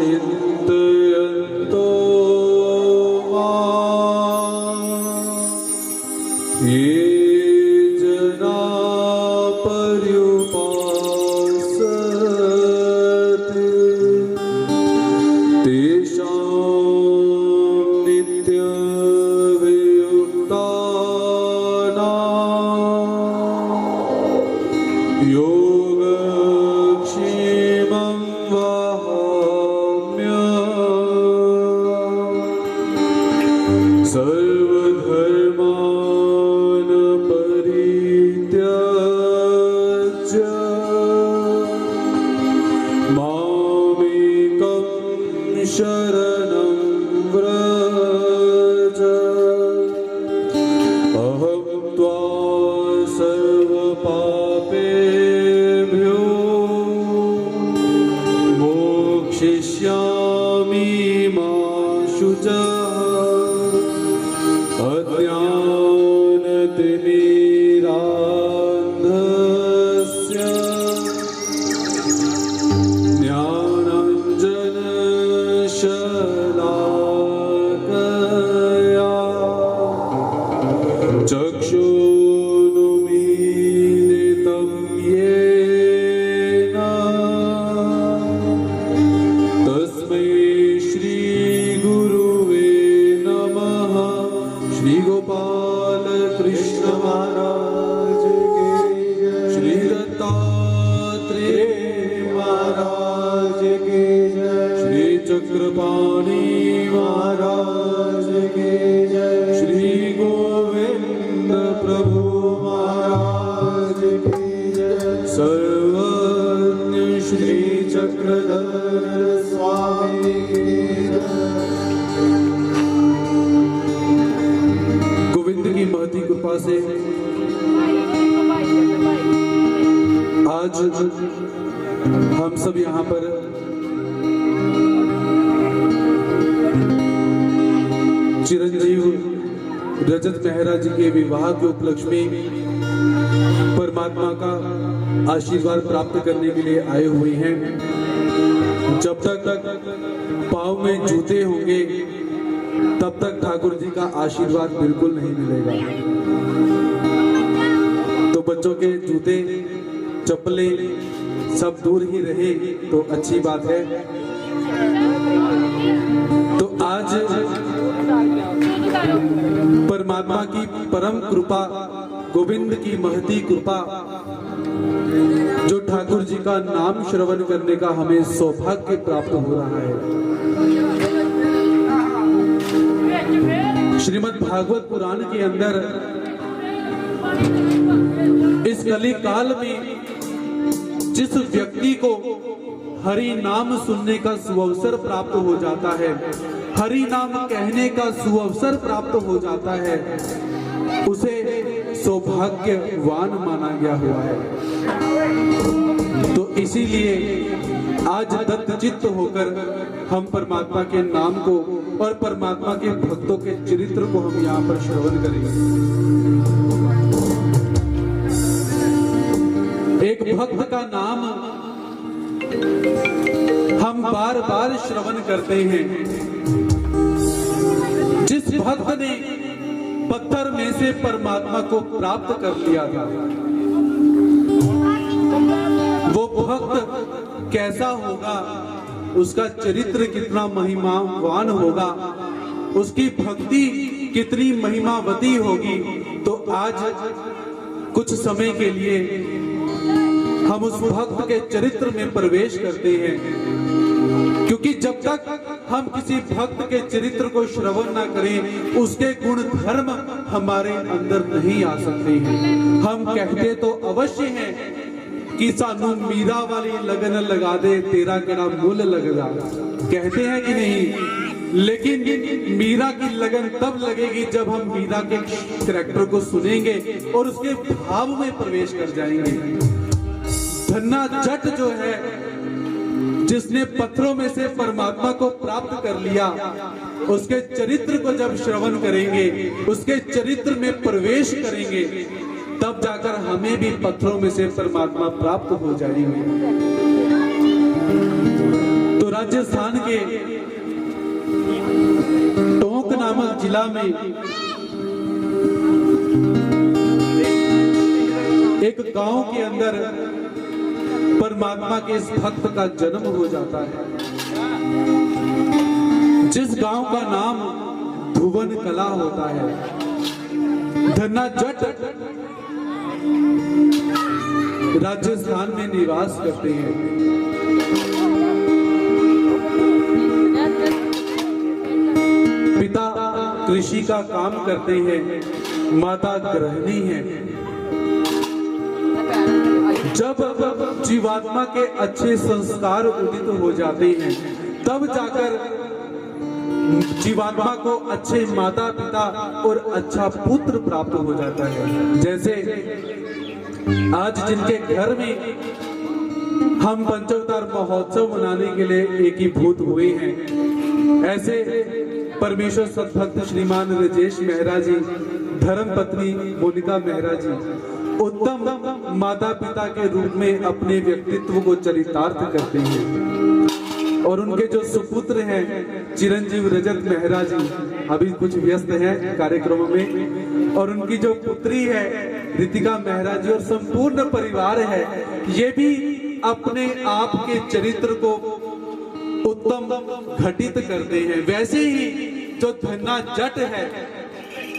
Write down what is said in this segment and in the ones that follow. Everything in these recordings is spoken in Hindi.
चिन्तयन्तो ये जना पर्युपासते तेषां नित्यवियुक्तानां योगक्षेमं वहाम्यहम्। सर्वधर्मान् परित्यज्य मामेकं शरणं व्रज। अहं त्वा सर्वपापेभ्यो मोक्षयिष्यामि मा शुचः। अज्ञानतिमिरान्धस्य ज्ञानाञ्जनशलाकया चक्षुरुन्मीलितं येन तस्मै श्रीगुरुवे नमः। श्री गोपाल कृष्ण महाराज के जय। श्री दत्तात्रेय महाराज के जय। श्री चक्रपाणि महाराज के जय। श्री गोविंद प्रभु महाराज की जय। सर्वज्ञ श्री चक्रधर स्वामी की जय। गोविंद की महती कृपा से आज हम सब यहाँ पर चिरंजीव रजत मेहरा जी के विवाह के उपलक्ष्य में परमात्मा का आशीर्वाद प्राप्त करने के लिए आए हुए हैं। जब तक पाँव में जूते होंगे तब तक ठाकुर जी का आशीर्वाद बिल्कुल नहीं मिलेगा। तो बच्चों के जूते चप्पलें सब दूर ही रहे तो अच्छी बात है। तो आज परमात्मा की परम कृपा, गोविंद की महती कृपा, जो ठाकुर जी का नाम श्रवण करने का हमें सौभाग्य प्राप्त हो रहा है। श्रीमद् भागवत पुराण के अंदर इस कली काल में जिस व्यक्ति को हरि नाम सुनने का सुअवसर प्राप्त हो जाता है, हरि नाम कहने का सुअवसर प्राप्त हो जाता है, उसे सौभाग्यवान माना गया हुआ है। तो इसीलिए आज दत्तचित्त होकर हम परमात्मा के नाम को और परमात्मा के भक्तों के चरित्र को हम यहाँ पर श्रवण करेंगे। एक भक्त का नाम हम बार बार श्रवण करते हैं। जिस भक्त ने पत्थर में से परमात्मा को प्राप्त कर लिया था, वो भक्त कैसा होगा, उसका चरित्र कितना महिमावान होगा, उसकी भक्ति कितनी महिमावती होगी। तो आज कुछ समय के लिए हम उस भक्त के चरित्र में प्रवेश करते हैं, क्योंकि जब तक हम किसी भक्त के चरित्र को श्रवण ना करें, उसके गुण धर्म हमारे अंदर नहीं आ सकते हैं। हम कहते तो अवश्य हैं कि सानू मीरा वाली लगन लगा दे, तेरा केड़ा मुल लगदा, कहते हैं कि नहीं? लेकिन मीरा की लगन तब लगेगी जब हम मीरा के करैक्टर को सुनेंगे और उसके भाव में प्रवेश कर जाएंगे। धन्ना जट जो है, जिसने पत्थरों में से परमात्मा को प्राप्त कर लिया, उसके चरित्र को जब श्रवण करेंगे, उसके चरित्र में प्रवेश करेंगे, तब जाकर हमें भी पत्थरों में से परमात्मा प्राप्त हो जाएंगे। तो राजस्थान के टोंक नामक जिला में एक गांव के अंदर परमात्मा के इस भक्त का जन्म हो जाता है, जिस गांव का नाम धुवन कला होता है। धन्ना जट राजस्थान में निवास करते हैं। पिता कृषि का काम करते हैं, माता गृहिणी है। जब जीवात्मा के अच्छे संस्कार उदित हो जाते हैं, तब जाकर जीवात्मा को अच्छे माता पिता और अच्छा पुत्र प्राप्त हो जाता है। जैसे आज जिनके घर में हम पंचावतार महोत्सव मनाने के लिए एकीभूत हुए हैं, ऐसे परमेश्वर सद्भक्त श्रीमान राजेश मेहरा जी, धर्म पत्नी मोनिका मेहरा जी उत्तम माता पिता के रूप में अपने व्यक्तित्व को चरितार्थ करते हैं। और उनके जो सुपुत्र हैं चिरंजीव रजत मेहरा जी अभी कुछ व्यस्त हैं कार्यक्रमों में, और उनकी जो पुत्री है रितिका मेहरा जी और संपूर्ण परिवार है, ये भी अपने आप के चरित्र को उत्तम घटित करते हैं। वैसे ही जो धन्ना जट है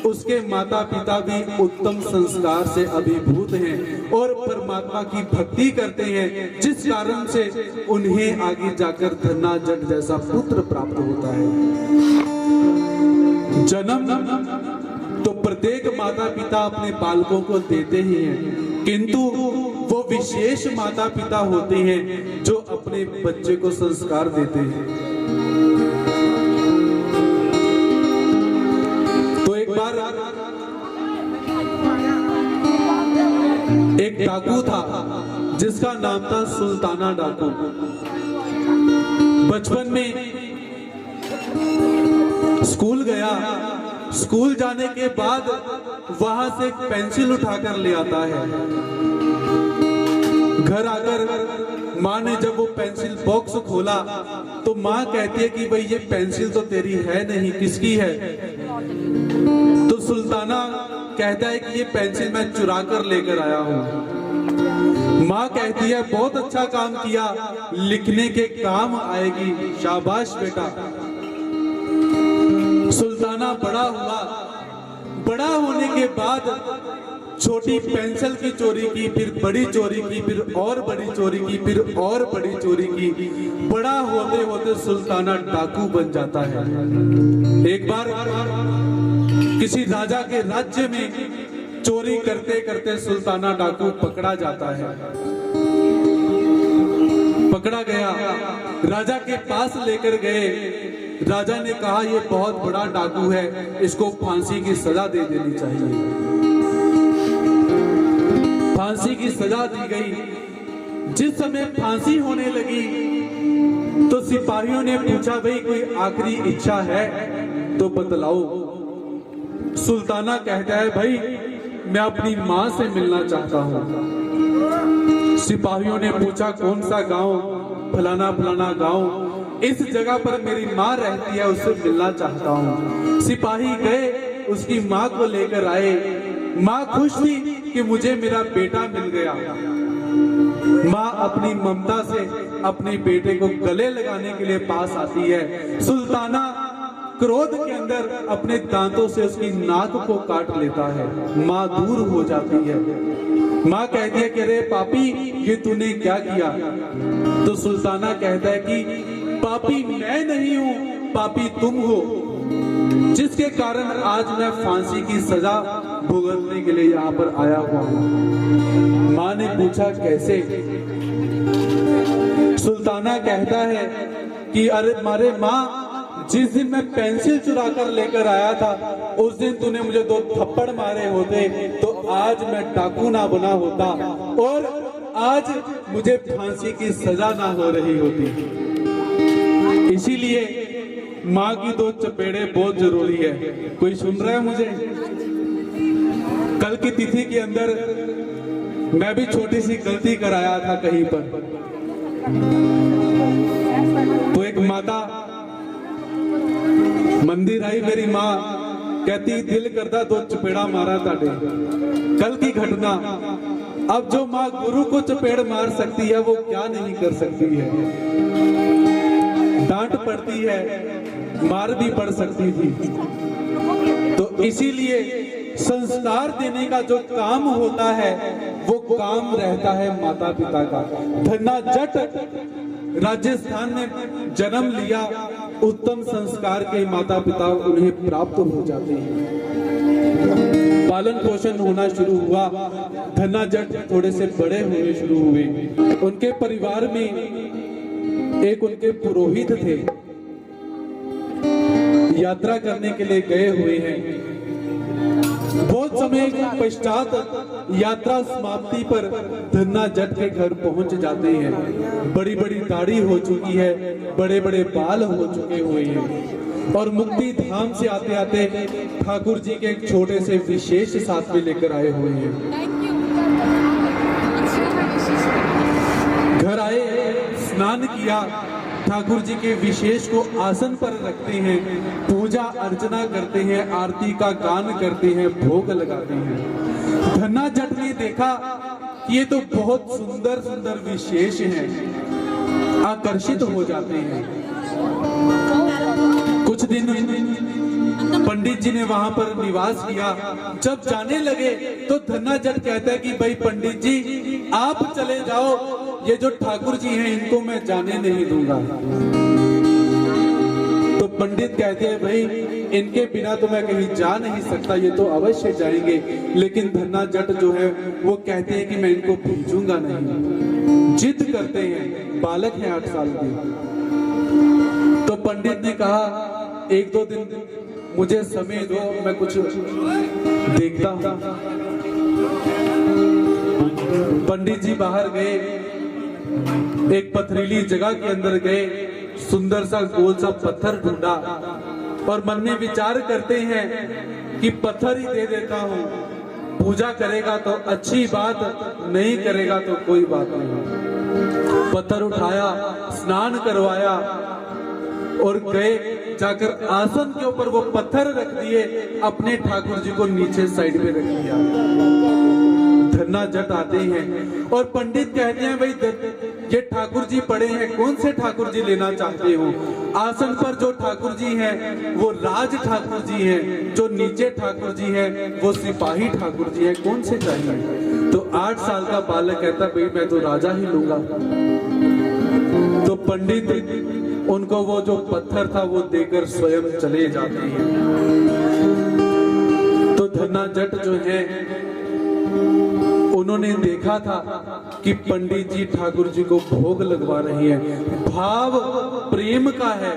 उसके माता पिता भी उत्तम संस्कार से अभिभूत हैं और परमात्मा की भक्ति करते हैं, जिस कारण से उन्हें आगे जाकर धन्ना जट जैसा पुत्र प्राप्त होता है। जन्म तो प्रत्येक माता पिता अपने बालकों को देते ही हैं, किंतु वो विशेष माता पिता होते हैं जो अपने बच्चे को संस्कार देते हैं। एक डाकू था जिसका नाम था सुल्ताना डाकू। बचपन में स्कूल गया, स्कूल जाने के बाद वहां से एक पेंसिल उठाकर ले आता है। घर आकर माँ ने जब वो पेंसिल बॉक्स खोला तो माँ कहती है कि भाई ये पेंसिल तो तेरी है नहीं, किसकी है? तो सुल्ताना कहता है कि ये पेंसिल मैं चुरा कर लेकर आया हूँ। माँ कहती है बहुत अच्छा काम किया, लिखने के काम आएगी, शाबाश बेटा। सुल्ताना बड़ा हुआ, बड़ा होने के बाद छोटी पेंसिल की चोरी की, फिर बड़ी चोरी की, फिर और बड़ी चोरी की, फिर और बड़ी चोरी की। बड़ा होते होते सुल्ताना डाकू बन जाता है। एक बार किसी राजा के राज्य में चोरी करते करते सुल्ताना डाकू पकड़ा जाता है। पकड़ा गया, राजा के पास लेकर गए। राजा ने कहा ये बहुत बड़ा डाकू है, इसको फांसी की सजा दे देनी चाहिए। फांसी की सजा दी गई। जिस समय फांसी होने लगी तो सिपाहियों ने पूछा भाई कोई आखिरी इच्छा है तो बतलाओ। सुल्ताना कहता है भाई मैं अपनी माँ से मिलना चाहता हूँ। सिपाहियों ने पूछा कौन सा गांव? फलाना फलाना गांव, इस जगह पर मेरी माँ रहती है, उससे मिलना चाहता हूँ। सिपाही गए, उसकी माँ को लेकर आए। माँ खुश थी कि मुझे मेरा बेटा मिल गया। माँ अपनी ममता से अपने बेटे को गले लगाने के लिए पास आती है। सुल्ताना क्रोध के अंदर अपने दांतों से उसकी नाक को काट लेता है। माँ दूर हो जाती है। माँ कहती है कि अरे पापी ये तूने क्या किया? तो सुल्ताना कहता है कि पापी मैं नहीं हूँ, पापी तुम हो, जिसके कारण आज मैं फांसी की सजा भुगतने के लिए यहाँ पर आया हुआ हूँ। माँ ने पूछा कैसे? सुल्ताना कहता है कि अरे मारे माँ, जिस दिन मैं पेंसिल चुरा कर लेकर आया था उस दिन तूने मुझे 2 थप्पड़ मारे होते तो आज मैं डाकू ना बना होता और आज मुझे फांसी की सजा ना हो रही होती। इसीलिए माँ की 2 चपेड़े बहुत जरूरी है। कोई सुन रहा है मुझे? कल की तिथि के अंदर मैं भी छोटी सी गलती कराया था कहीं पर, तो एक माता मंदिर आई, मेरी माँ कहती दिल करता तो चपेड़ा मारा ताड़े। कल की घटना, अब जो माँ गुरु को चपेड़ मार सकती है वो क्या नहीं कर सकती है। डांट पड़ती है, मार भी पड़ सकती थी। तो इसीलिए संस्कार देने का जो काम होता है वो काम रहता है माता पिता का। धन्ना जट राजस्थान में जन्म लिया, उत्तम संस्कार के माता पिता उन्हें प्राप्त हो जाते हैं। पालन पोषण होना शुरू हुआ, धन्ना जट थोड़े से बड़े होने शुरू हुए। उनके परिवार में एक उनके पुरोहित थे, यात्रा करने के लिए गए हुए हैं। बहुत समय के पश्चात यात्रा समाप्ति पर धन्ना जट के घर पहुंच जाते हैं। बड़ी बड़ी दाढ़ी हो चुकी है, बड़े बड़े बाल हो चुके हुए हैं और मुक्ति धाम से आते आते ठाकुर जी के एक छोटे से विशेष साथ में लेकर आए हुए हैं। घर आए, स्नान किया, ठाकुर जी के विशेष को आसन पर रखते हैं, पूजा अर्चना करते हैं, आरती का गान करते हैं, भोग लगाते हैं। धन्ना जट ने देखा कि ये तो बहुत सुंदर सुंदर विशेष हैं, आकर्षित हो जाते हैं। कुछ दिन पंडित जी ने वहां पर निवास किया। जब जाने लगे तो धन्ना जट कहता है कि भाई पंडित जी आप चले जाओ, ये जो ठाकुर जी हैं इनको मैं जाने नहीं दूंगा। तो पंडित कहते हैं भाई इनके बिना तो मैं कहीं जा नहीं सकता, ये तो अवश्य जाएंगे। लेकिन धन्ना जट जो है वो कहते हैं कि मैं इनको भेजूंगा नहीं। जिद करते हैं, बालक हैं 8 साल के। तो पंडित ने कहा 1-2 दिन मुझे समय दो, मैं कुछ देखता हूं। पंडित जी बाहर गए, एक पथरीली जगह के अंदर गए, सुंदर सा गोल सा पत्थर ढूंढा और मन में विचार करते हैं कि पत्थर ही दे देता हूं, पूजा करेगा तो अच्छी बात, नहीं करेगा तो कोई बात नहीं। पत्थर उठाया, स्नान करवाया और गए, जाकर आसन के ऊपर वो पत्थर रख दिए, अपने ठाकुर जी को नीचे साइड पे रख दिया। धन्ना जट आते हैं और पंडित कहते हैं भाई ये ठाकुर जी पड़े हैं, कौन से ठाकुर जी लेना चाहते हो? आसन पर जो ठाकुर जी हैं वो राज ठाकुर जी हैं, जो नीचे ठाकुर जी हैं वो सिपाही ठाकुर जी हैं, कौन से चाहिए? तो 8 साल का बालक कहता भाई मैं तो राजा ही लूंगा। तो पंडित उनको वो जो पत्थर था वो देकर स्वयं चले जाते हैं। तो धन्ना जट जो है उन्होंने देखा था कि पंडित जी ठाकुर जी को भोग लगवा रही है। भाव प्रेम का है,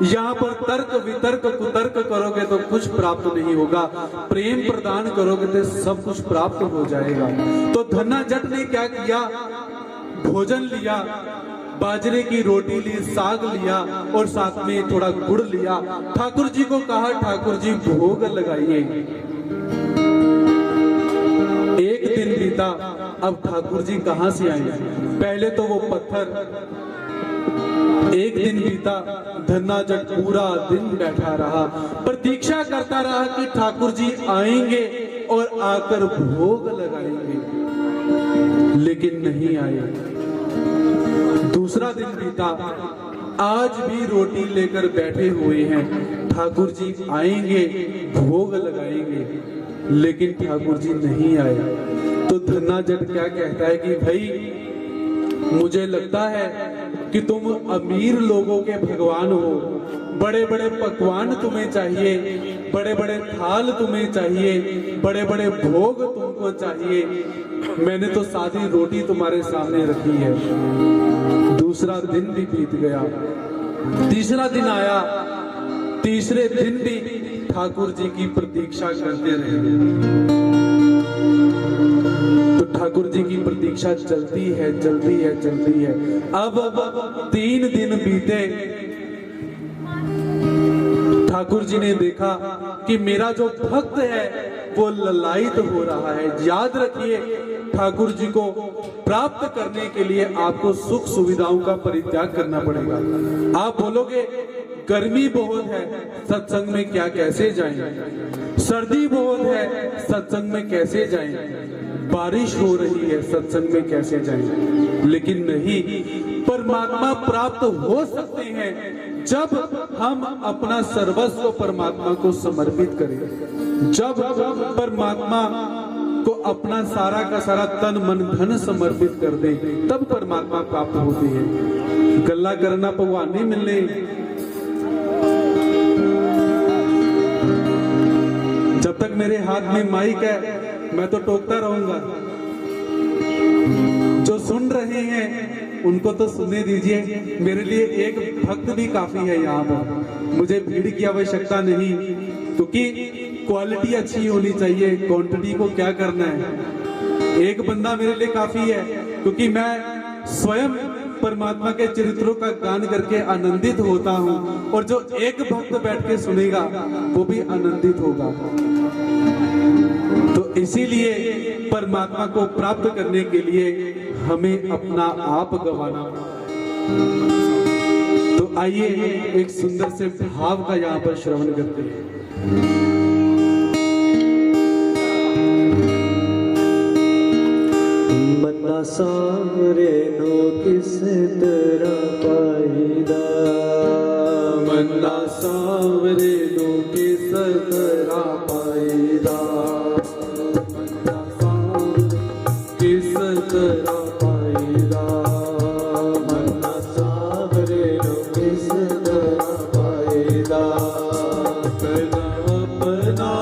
यहाँ पर तर्क वितर्क कुतर्क करोगे तो कुछ प्राप्त नहीं होगा, प्रेम प्रदान करोगे तो सब कुछ प्राप्त हो जाएगा। तो धन्ना जट ने क्या किया, भोजन लिया, बाजरे की रोटी ली, साग लिया और साथ में थोड़ा गुड़ लिया। ठाकुर जी को कहा ठाकुर जी भोग लगाइए। एक दिन बीता, अब ठाकुर जी कहां से आए? पहले तो वो पत्थर। एक दिन बीता, धन्ना जट पूरा दिन बैठा रहा, प्रतीक्षा करता रहा कि ठाकुर जी आएंगे और आकर भोग लगाएंगे, लेकिन नहीं आए। दूसरा दिन बीता, आज भी रोटी लेकर बैठे हुए हैं, ठाकुर जी आएंगे भोग लगाएंगे, लेकिन ठाकुर जी नहीं आए। तो धन्ना जट क्या कहता है कि भाई मुझे लगता है कि तुम अमीर लोगों के भगवान हो, बड़े बड़े पकवान तुम्हें चाहिए, बड़े बड़े थाल तुम्हें चाहिए, बड़े बड़े भोग तुमको चाहिए, मैंने तो सादी रोटी तुम्हारे सामने रखी है। दूसरा दिन भी बीत गया, तीसरा दिन आया, तीसरे दिन भी ठाकुर जी की प्रतीक्षा करते रहे। तो ठाकुर जी की प्रतीक्षा चलती है, चलती है, चलती है। अब 3 दिन बीते, ठाकुर जी ने देखा कि मेरा जो भक्त है वो ललायित हो रहा है। याद रखिए ठाकुर जी को प्राप्त करने के लिए आपको सुख सुविधाओं का परित्याग करना पड़ेगा। आप बोलोगे गर्मी बहुत है, सत्संग में क्या कैसे जाएं? सर्दी बहुत है, सत्संग में कैसे जाएं? बारिश हो रही है, सत्संग में कैसे जाएं? लेकिन नहीं, परमात्मा प्राप्त हो सकते हैं जब हम अपना सर्वस्व परमात्मा को समर्पित करें। जब परमात्मा को अपना सारा का सारा तन मन धन समर्पित कर दे, तब परमात्मा प्राप्त होती है। गल्ला करना भगवान नहीं मिलने। जब तक मेरे हाथ में माइक है मैं तो टोकता रहूंगा। जो सुन रहे हैं उनको तो सुनने दीजिए। मेरे लिए एक भक्त भी काफी है यहाँ पर। मुझे भीड़ की आवश्यकता नहीं, क्योंकि क्वालिटी अच्छी होनी चाहिए। क्वांटिटी को क्या करना है? एक बंदा मेरे लिए काफी है, क्योंकि मैं स्वयं परमात्मा के चरित्रों का गान करके आनंदित होता हूँ, और जो एक भक्त बैठ के सुनेगा वो भी आनंदित होगा। तो इसीलिए परमात्मा को प्राप्त करने के लिए हमें अपना आप गंवाना। तो आइए एक सुंदर से भाव का यहाँ पर श्रवण करते हैं। मन्ना सावरे नो किस तरह पाईदा, मन्ना सावरे नो किस तरह पाईदा, मन्ना सावरे किस तरह पाईदा, मन्ना सावरे नो किस तरह पाईदा, पहला अपना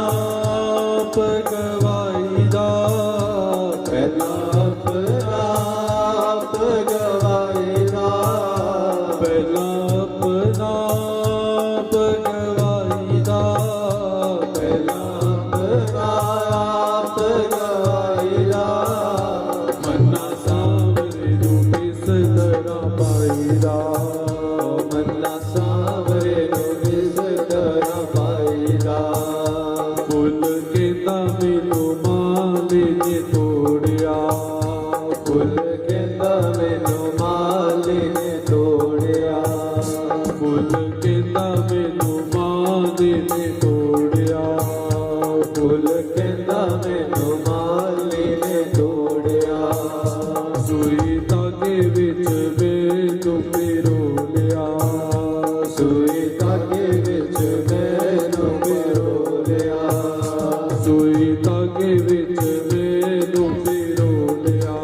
पगवाईदा, पहला अपना पगवाईदा, पहला अपना पगवाईदा, पहला अपना पगवाईदा, मन्ना सावरे नो किस तरह पाईदा, मन्ना सावरे नो किस तरह पाईदा, फूल के दामे नो माले ने तोड़िया, फुल के दामे नो माली ने तोड़िया, फूल के दामे नो माले ने तोड़िया, फुल के दामे नो माली ने तोड़िया, सुई धागे विच मैनू पिरो लिया, सुई धागे विच मैनू पिरो लिया, सुई धागे विच मैनू पिरो लिया,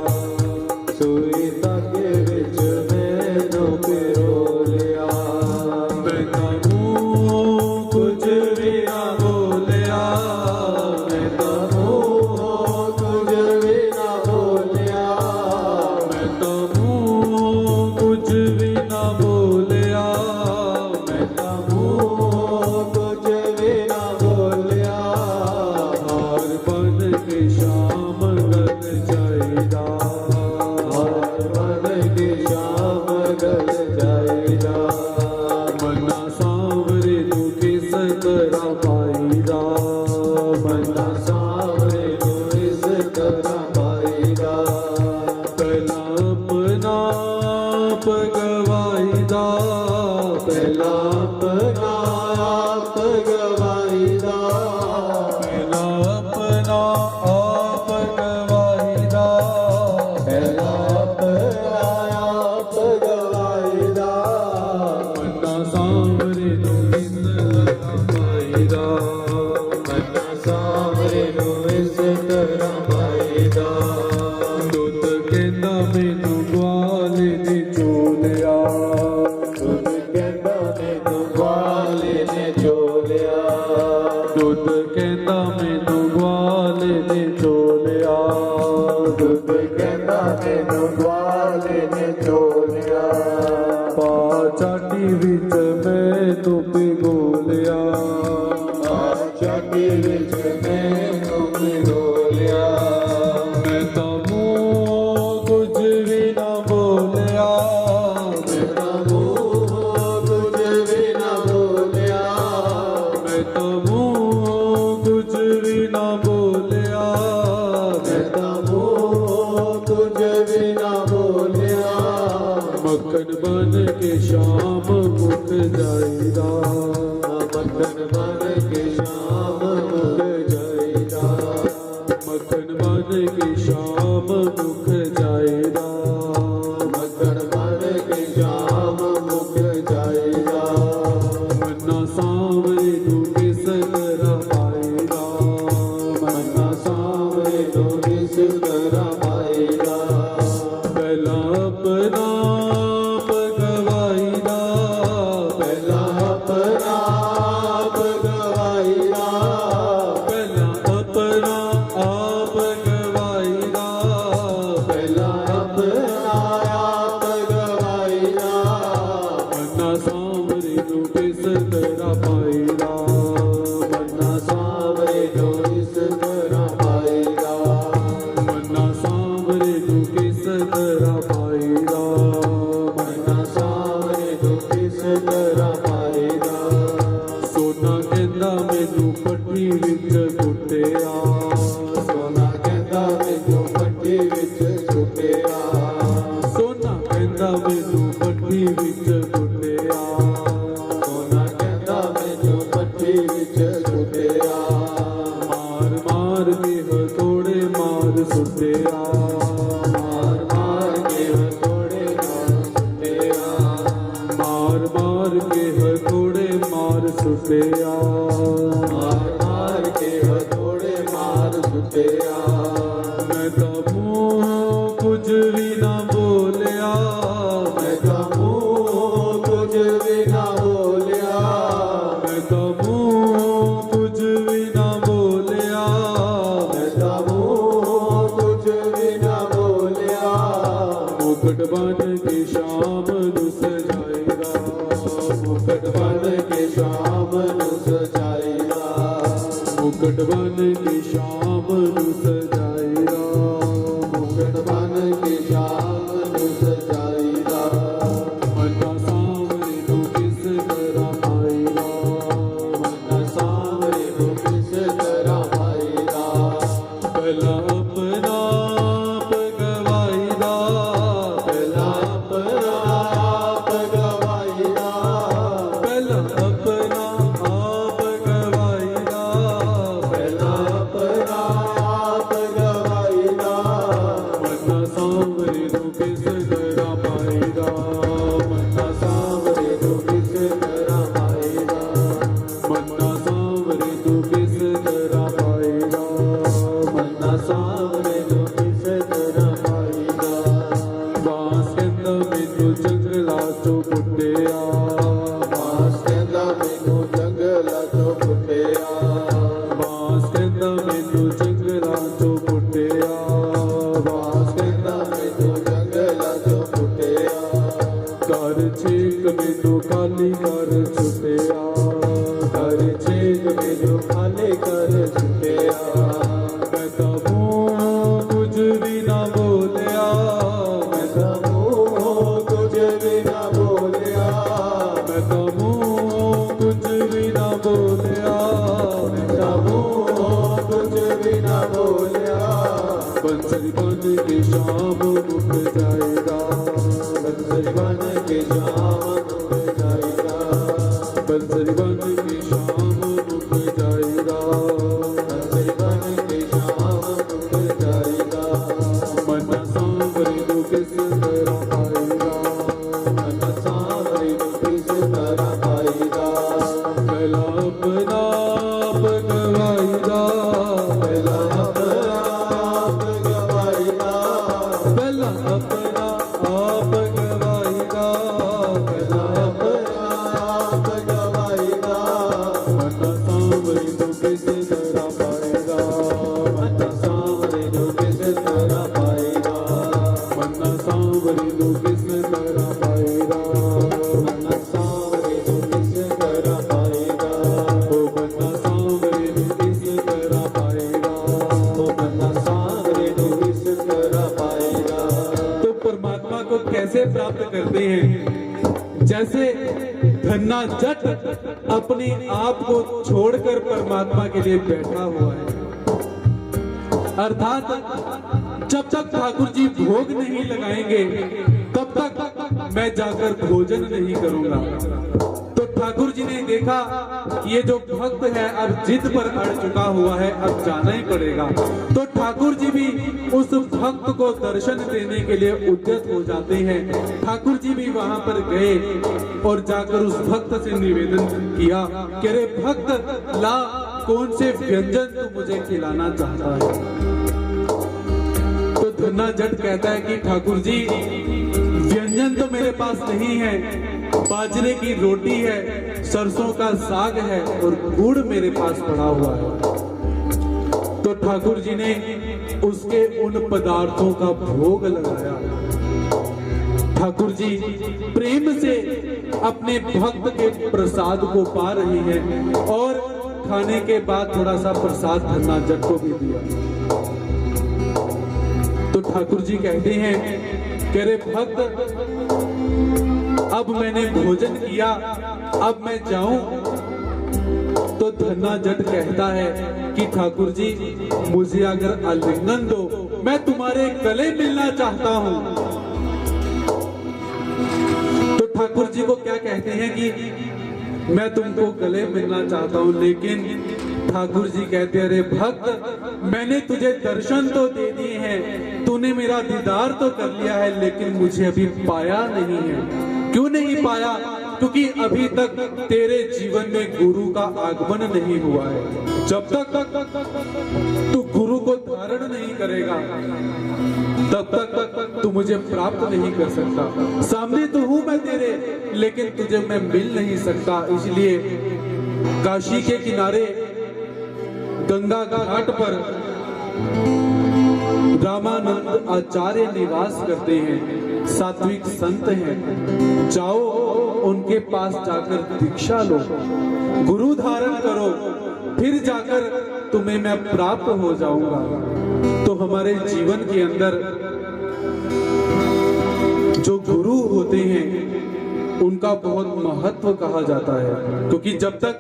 सुई धागे विच मैनू पिरो लिया, मैं कहूँ कुछ भी ना बोलिया, मैं कहूँ कुछ भी ना बोलिया, मैं कहूँ कुछ भी ना बोलिया, मैं कुछ भी ना बोलिया, हार बन के शाम गल जाइदा, हर मन की शाम गल जाइदा, मन्ना सावरे नु किस तरह पाईदा, मन्ना सावरे नु इस तरह पाईदा, पहला अपना पगवाईदा, पहला अपना आप गवाईदा, पहला अपना आप गवाईदा, पहला अपना आप गवाईदा, मन्ना सावरे नु किस तरह पाईदा, मन्ना सावरे नु इस तरह पाईदा, दुध कहंदा मैनू ग्वाले ने चोलिया, दुध कहंदा मैनू ग्वाले ने चोलिया, दुध कहंदा मैनू ग्वाले ने चोलिया, दुध कहंदा मैनू ग्वाले ने चोलिया, पा चाटी विच मैनू पिगो लिया, चाटी विच मैनू पिगो लिया, मैं तो मुँह कुछ भी ना बोलिया, मैं तो मुँह कुछ भी ना बोलिया, मैं तो मुँह कुछ भी ना बोलिया, मैं तो मुँह के श्याम मुख जाएगा, मक्खन बन के श्याम मुख जाएगा, मक्खन बन के श्याम मुख जाएगा, मक्खन बन के श्याम मुख जाएगा, मन्ना सांवरे तू किस तरह पाएगा, मन्ना सांवरे तो किस तरह पाएगा, पहला अपना पगवाईदा, पहला अपना आप गवाईदा, पहला अपना आप गवाईदा, पहला अपना आप गवाईदा, मन्ना सांवरे तू किस तरह पाएगा, मन्ना सांवरे तो इस तरह पाएगा, मन्ना सांवरे तू किस तरह पाएगा, मन्ना सांवरे तो किस तरह पाएगा, सोना कहंदा मैनू पट्टी विच कुटिया, सोना कहता मैनू पट्टी विच सुटिया, सोना कहंदा मैनू पट्टी विच कुटिया, सोना कहता मैनू पट्टी विच सुटिया, मार मार के हथौड़े मार सुटिया, मार मार के हथौड़े मार सुटिया, मार मार के हथौड़े मार सुटिया, मार मार के हथौड़े मार सुटिया, मैं तो मुंह कुछ भी ना बोलिया, मैं तो मुँह कुछ भी ना बोलिया, मैं तो मुंह कुछ भी ना बोलिया, मैं तो मुँह कुछ भी ना बोलिया, मुकुट बन के श्याम नू सजाएगा, मुकुट बन के श्याम नु सजाएगा, मुकुट बन के श्याम नू सजाएगा, मुकुट बन के श्याम नु सजाएगा, मन्ना सांवरे तू किस तरह पाएगा, मन्ना सांवरे को किस तरह पाएगा, पहला अपना पगवाईदा, पहला अपना आप गवाईदा, पहला अपना आप गवाईदा, पहला अपना आप गवाईदा, मन्ना सांवरे तू किस तरह पाएगा, मन्ना सांवरे को किस तरह पाएगा, मन्ना सांवरे तू किस तरह पाएगा, मन्ना सांवरे को किस तरह पाएगा, बांस कहंदा मैनू जंगला चों पुट्टिया, बांस कहंदा मैनू जंगला चों पुट्टिया, बांस कहंदा मैनू जंगला चों पुट्टिया, बांस कहंदा मैनू जंगला चों पुट्टिया, कर छेक मैनू काली कर छुटिया, कर छेक मैनू खाली कर छुटिया, मैं तो मुंह कुछ भी ना बोलिया, मैं तो मुँह कुछ भी ना बोलिया, मैं तो मुंह कुछ भी ना बोलिया, मैं तो मुँह कुछ भी ना बोलिया, बंसरी बन के श्याम मुख जाएगा, बंसरी बन के श्याम मुख जाएगा, बंसरी बन के श्याम मुख जाएगा, बंसरी बन के श्याम मुख जाएगा, मन्ना सांवरे तू किस तरह पाएगा, मन्ना सांवरे को किस तरह पाएगा, पहला अपना पगवाईदा, पहला अपना आप गवाईदा, पहला अपना आप गवाईदा, पहला अपना आप गवाईदा, मन्ना सांवरे तू किस तरह पाएगा, मन्ना सांवरे को किस तरह पाएगा, मन्ना सांवरे तू किस तरह पाएगा, मन्ना सांवरे को किस तरह पाएगा, ओ मन्ना सांवरे तू किस तरह पाएगा, तो मन्ना सांवरे को किस तरह पाएगा, तो परमात्मा को कैसे प्राप्त करते हैं, जैसे धन्ना जट अपने आप को छोड़कर परमात्मा के लिए बैठा हुआ है, अर्थात जब तक ठाकुर जी भोग नहीं लगाएंगे तब तक मैं जाकर भोजन नहीं करूंगा। तो ठाकुर जी ने देखा कि ये जो भक्त है अब जिद पर अड़ चुका हुआ है, अब जाना ही पड़ेगा। तो ठाकुर जी भी उस भक्त को दर्शन देने के लिए उद्यत हो जाते हैं। ठाकुर जी भी वहां पर गए और जाकर उस भक्त से निवेदन किया कि अरे भक्त, ला कौन से व्यंजन तू मुझे खिलाना चाहता है। तो धन्ना जट कहता है कि ठाकुर जी, व्यंजन तो मेरे पास नहीं है, बाजरे की रोटी है, सरसों का साग है और गुड़ मेरे पास पड़ा हुआ है। तो ठाकुर जी ने उसके उन पदार्थों का भोग लगाया। ठाकुर जी प्रेम से अपने भक्त के प्रसाद को पा रही है और खाने के बाद थोड़ा सा प्रसाद धन्ना जट को भी दिया। तो ठाकुर जी कहते हैं कि अरे भक्त, अब मैंने भोजन किया, अब मैं जाऊं। तो धन्ना जट कहता है कि ठाकुर जी, मुझे अगर आलिंगन दो, मैं तुम्हारे गले मिलना चाहता हूं। तो ठाकुर जी को क्या कहते हैं कि मैं तुमको गले मिलना चाहता हूं, लेकिन ठाकुर जी कहते हैं अरे भक्त, मैंने तुझे दर्शन तो दे दिए हैं, तूने मेरा दीदार तो कर लिया है, लेकिन मुझे अभी पाया नहीं है। क्यों नहीं पाया? क्योंकि अभी तक तेरे जीवन में गुरु का आगमन नहीं हुआ है। जब तक तू गुरु को धारण नहीं करेगा, तब तक तू मुझे प्राप्त नहीं कर सकता। सामने तो हूं मैं तेरे, लेकिन तुझे मैं मिल नहीं सकता। इसलिए काशी के किनारे गंगा घाट पर रामानंद आचार्य निवास करते हैं, सात्विक संत हैं। जाओ उनके पास जाकर दीक्षा लो, गुरु धारण करो, फिर जाकर तुम्हें मैं प्राप्त हो जाऊंगा। तो हमारे जीवन के अंदर जो गुरु होते हैं उनका बहुत महत्व कहा जाता है, क्योंकि जब तक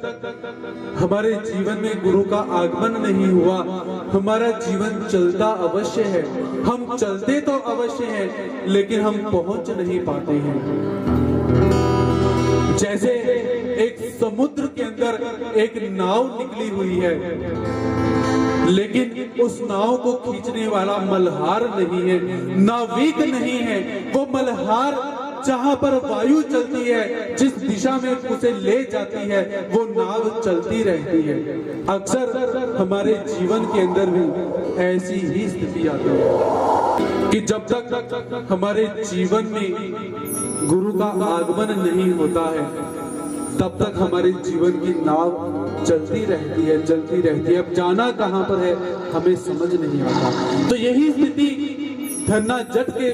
हमारे जीवन में गुरु का आगमन नहीं हुआ, हमारा जीवन चलता अवश्य है, हम चलते तो अवश्य हैं, लेकिन हम पहुंच नहीं पाते हैं। जैसे एक समुद्र के अंदर एक नाव निकली हुई है, लेकिन उस नाव को खींचने वाला मल्हार नहीं है, नाविक नहीं है। वो मल्हार जहां पर वायु चलती है, जिस दिशा में उसे ले जाती है, वो नाव चलती रहती है। अक्सर हमारे जीवन के अंदर भी ऐसी ही स्थिति आती है कि जब तक हमारे जीवन में गुरु का आगमन नहीं होता है, तब तक हमारे जीवन की नाव चलती रहती है, चलती रहती है। अब जाना कहां पर है हमें समझ नहीं आता। तो यही स्थिति धन्ना जट के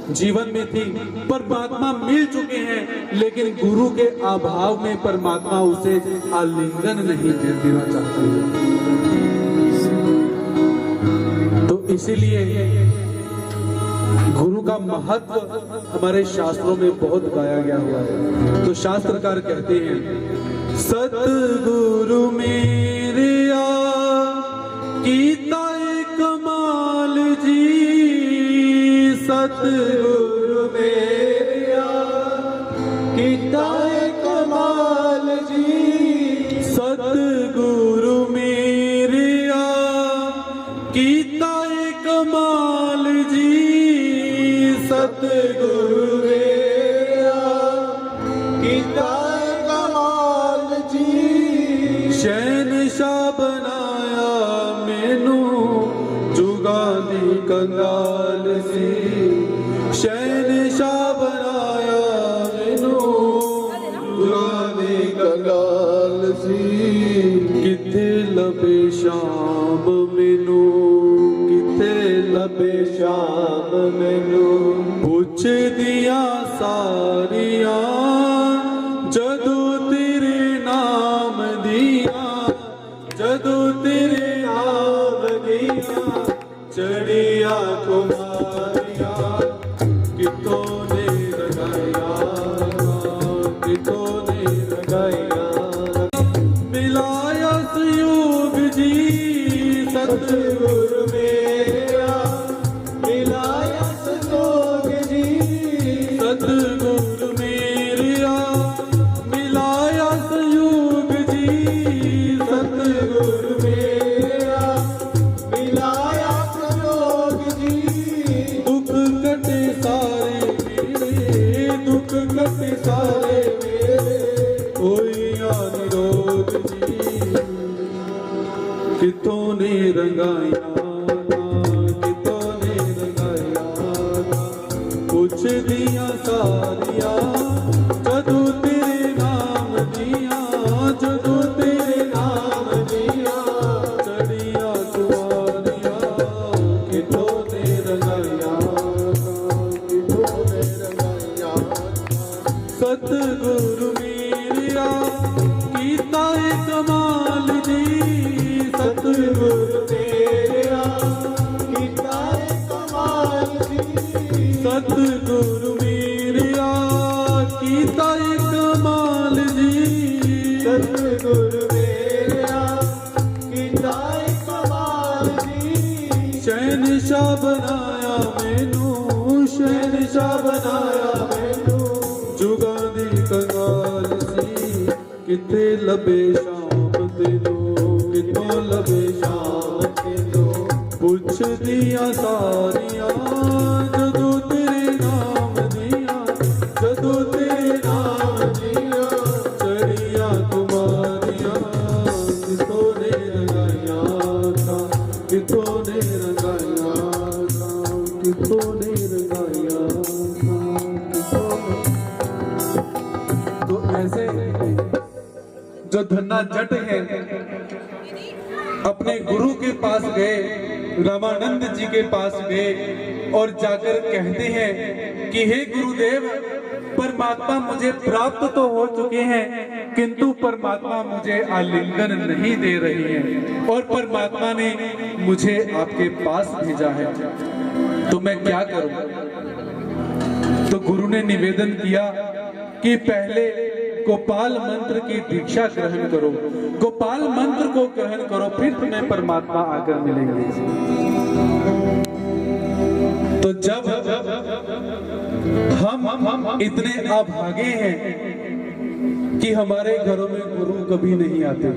जीवन में थी। परमात्मा मिल चुके हैं, लेकिन गुरु के अभाव में परमात्मा उसे आलिंगन नहीं देना चाहते। तो इसीलिए गुरु का महत्व हमारे शास्त्रों में बहुत गाया गया हुआ है। तो शास्त्रकार कहते हैं, सतगुरु मेरे कीता कमाल जी, सतगुरु मेरा कीता कमाल जी, सतगुरु मेरा कीता कमाल जी, सतगुरु मेरा कीता कमाल जी। शहनशाह बनाया मैनू जुगानी कंगाल सी, शहनशाह बनाया मैनू जुगानी कंगाल सी। किथे लबे शाम मैनू, किथे लबे शाम मैनू, पुछ दिया सारिया जदों तेरे नाम दिया, जदों तेरे नाम दिया। चढ़िया कुमारिया कितों ने लगाया, कितों ने लगाया। मिलाया संयोग जी सतगुरु मेरा, मिलाया संयोग जी सतगुरु मेरा कीता है कमाल जी, सतगुरु मेरा कीता है कमाल जी, सतगुरु मेरा कीता है कमाल जी, सतगुरु मेरा कीता है कमाल जी। शहनशाह बनाया मैनू, शहनशाह बनाया मैनू, जुगां दी कंगाल सी, किथे लबे शाम तेनू, किथों लबे शाम तेनू, पुछदियां सारियां जदों तेरे नाम दियां, जदों तेरे नाम दियां, चढ़ियां तुम्हारियां, किथों ने रंगाइयां था, किथों ने रंगाइयां था, किथों ने रंगाइयां था, किथों ने। तो ऐसे जो धन्ना जट है अपने गुरु के पास गए, रामानंद जी के पास गए और जाकर कहते हैं कि हे गुरुदेव, परमात्मा मुझे प्राप्त तो हो चुके हैं किंतु परमात्मा मुझे आलिंगन नहीं दे रही हैं और परमात्मा ने मुझे आपके पास भेजा है, तो मैं क्या करूं? तो गुरु ने निवेदन किया कि पहले गोपाल मंत्र की दीक्षा ग्रहण करो, गोपाल मंत्र को ग्रहण करो, फिर तुम्हें परमात्मा आकर मिलेंगे। तो जब हम इतने अभागे हैं कि हमारे घरों में गुरु कभी नहीं आते,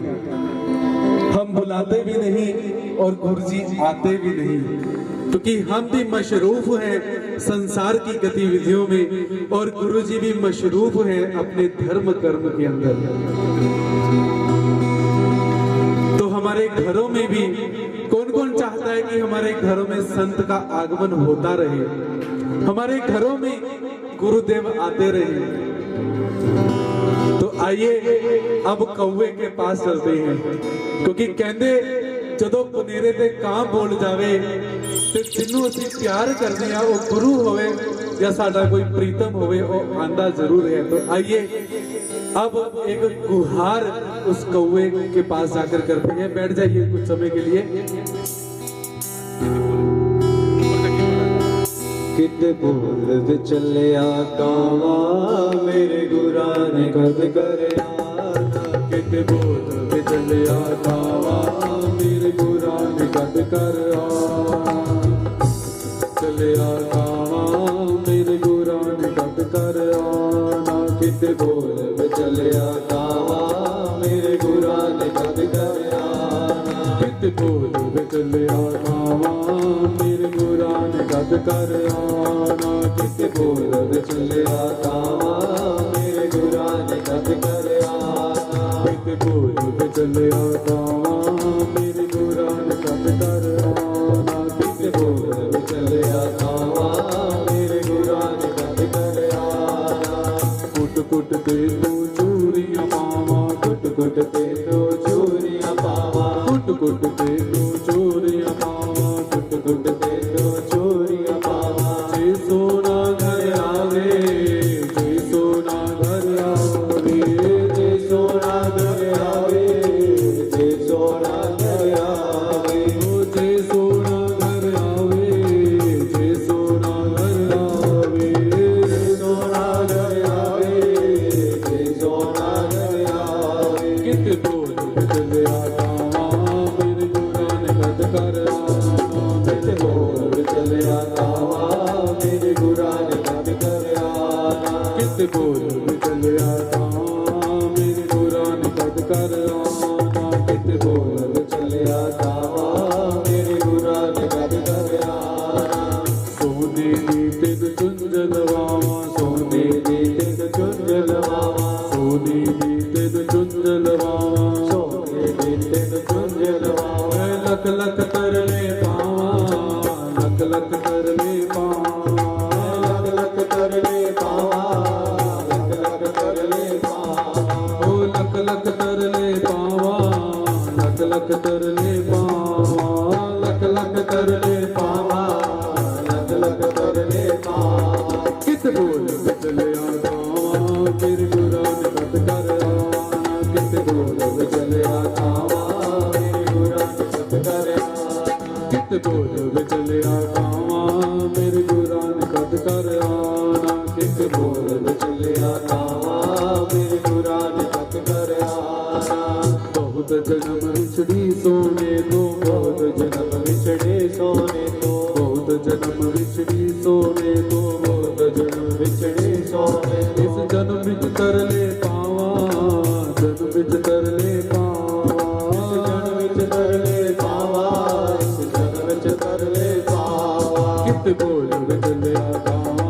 हम बुलाते भी नहीं और गुरुजी आते भी नहीं, क्योंकि हम भी मशरूफ हैं संसार की गतिविधियों में और गुरुजी भी मशरूफ हैं अपने धर्म कर्म के अंदर। तो हमारे घरों में भी कौन कौन चाहता है कि हमारे घरों में संत का आगमन होता रहे, हमारे घरों में गुरुदेव आते रहे। तो आइए अब कौवे के पास चलते हैं, क्योंकि कहते जदों पुनेरे ते कां बोल जावे ते जिन्नू असीं प्यार करते हैं वो गुरु होवे या साडा कोई प्रीतम होवे वो आंदा जरूर है। तो आइए अब एक गुहार उस कौवे के पास जाकर करते हैं। बैठ जाइए कुछ समय के लिए। किते बोल चलिया कावा मेरे गुरा ने कद करया, किते बोल चलिया कावा मेरे गुरा ने कद करया, चलिया कावा मेरे गुरा ने कद करया, किते बोल चलिया कावा मेरे गुरा ने कद करया, किते बोल चलिया कावा मेरे गुरा ने कद करया, किते बोल चलिया कावा मेरे गुरा ने कद करया, किते बोल चलिया कावा मेरे गुरा ने कद करया, किते बोल चलिया कावा मेरे गुरा ने कद करया, कुट कुट ते तू चूरियां पावा, कुट कुट ते तू चूरियां पावा, कुट कुट ते तू चूरियां पावा, कुट कुट ते तू चूरियां पावा, जे सोना घर आवे, जे सोना घर आवे, जे सोना घर आवे, जे सोना घर आवे, जे सोना घर आवे, जे सोना घर आवे, सोना घर आवे, जे सोना घर आवे, किते बोल चलिया कावा मेरे गुरा ने कद करया, किते बोल चलिया कावा मेरे गुरा ने कद करया, किते बोल चलिया कावा मेरे गुरा ने कद करया, किते बोल चलिया कावा मेरे गुरा ने कद करया, सोने दी तिन चुंझलवावा, सोने दी तिन चुंझलवावा, सोने दी तिन चुंझलवावा, सोने दी तिन चुंझलवावा, लख लख तरले पावा, लख लख तरले पावा, लख लख तरले पावा, लख लख तरले पावा, ओ लख लख तरले पावा, लख लख मेरे गुरा ने कद कर आना कित बोल विचलिया कावा मेरे गुरा ने कद कर आना कित बोल विचलिया कावा मेरे गुरा ने कद कर आना कित बोल विचलिया कावा मेरे गुरा ने कद कर आना बहुत जन्म विछड़ी सोने तो बहुत जन्म विछड़े सोने तो बहुत जन्म विछड़ी सोने तो बहुत जन्म विछड़े सोने इस जन्म विच कर ले पावा जन्म विच कर ले पावा इस जन्म विच कर ले पावा इस जन्म विच कर ले पावा कित बोल विचलिया कावा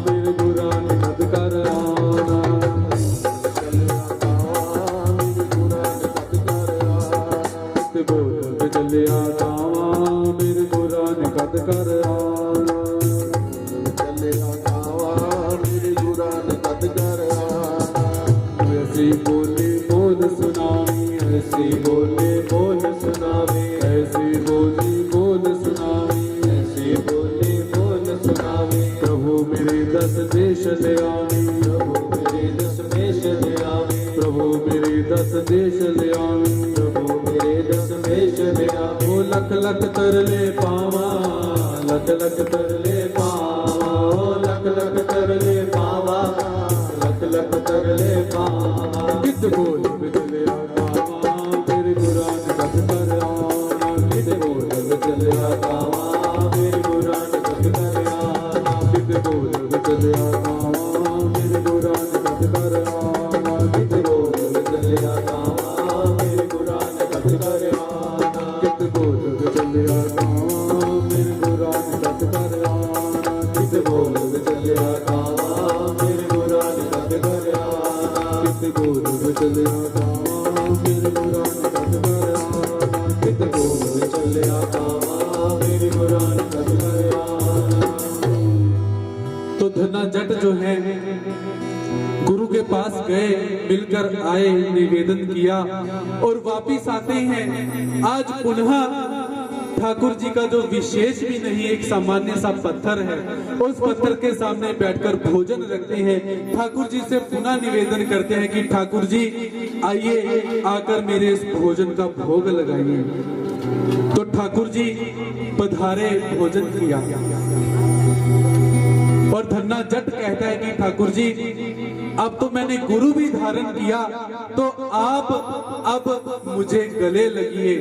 मेरे गुरा ने कद कर आना बोल विचलिया कावा मेरे गुरा ने कद कर आना विचलिया कावा मेरे गुरा ने कद कर आना ऐसी बोले बोल सुनावी ऐसी बोले बोल सुनावी ऐसी बोली बोल सुनावी ऐसी बोली बोल सुनावी प्रभु मेरे दस देश ले आवी प्रभु मेरे दस देश ले आवी प्रभु मेरे दस देश ले आवी प्रभु मेरे दस देश ले आवी ओ लख लख तरले पावा लख लख तरले पावा ओ लख लख तरले पावा लख लख तरले पावा कित बोल विचलिया कावा मेरे गुरा ने कद कर आना कित बोल विचलिया कावा मेरे गुरा ने कद कर आना कित बोल विचलिया कावा मेरे गुरा ने कद कर आना कित बोल विचलिया कावा मेरे गुरा ने कद कर आना कित बोल विचलिया कावा मेरे गुरा ने कद कर आना कित बोल विचलिया कावा मेरे गुरा ने कद कर आना कित बोल विचलिया कावा मेरे गुरा ने कद कर आना कित बोल विचलिया कावा मेरे गुरा ने कद कर आना। तो धन्ना जट जो है गुरु के पास गए, मिलकर आए, निवेदन किया और वापिस आते हैं। आज पुनः ठाकुर जी का जो विशेष भी नहीं, एक सामान्य सा पत्थर है, उस पत्थर के सामने बैठकर भोजन रखते हैं। ठाकुर जी से पुनः निवेदन करते हैं कि ठाकुर जी आइए, आकर मेरे इस भोजन का भोग लगाइए। तो ठाकुर जी पधारे, भोजन किया और धन्ना जट कहता है कि ठाकुर जी अब तो मैंने गुरु भी धारण किया, तो आप अब मुझे गले लगिए।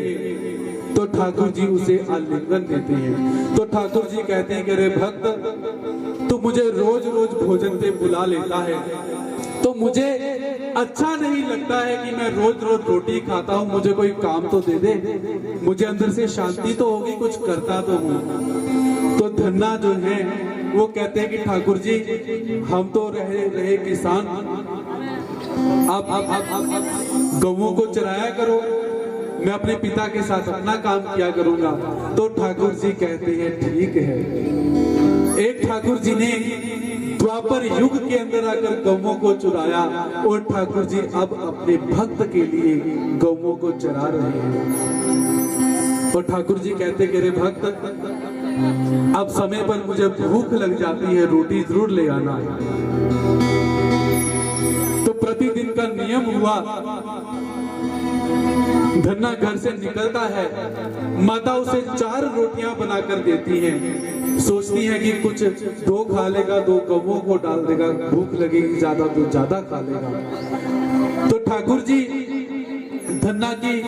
तो ठाकुर जी उसे आलिंगन देते हैं। तो ठाकुर जी कहते हैं कि अरे भक्त, तू मुझे रोज रोज भोजन पे बुला लेता है, तो मुझे अच्छा नहीं लगता है कि मैं रोज रोज रोटी खाता हूँ, मुझे कोई काम तो दे दे, मुझे अंदर से शांति तो होगी, कुछ करता तो हूँ। तो धन्ना जो है वो कहते हैं कि ठाकुर जी हम तो रहे किसान, आप गौओं को चराया करो, मैं अपने पिता के साथ अपना काम किया करूंगा। तो ठाकुर जी कहते हैं ठीक है। एक ठाकुर जी ने द्वापर युग के अंदर आकर गौओं को चुराया और ठाकुर जी अब अपने भक्त के लिए गौओं को चरा रहे हैं। और ठाकुर जी कहते कि रे भक्त, अब समय पर मुझे भूख लग जाती है, रोटी जरूर ले आना। तो प्रतिदिन का नियम हुआ, धन्ना घर से निकलता है, माता उसे 4 रोटियां बनाकर देती हैं। सोचती है कि कुछ 2 खा लेगा, 2 कौवों को डाल देगा, भूख लगेगी ज्यादा तो ज्यादा खा लेगा। तो ठाकुर जी धन्ना की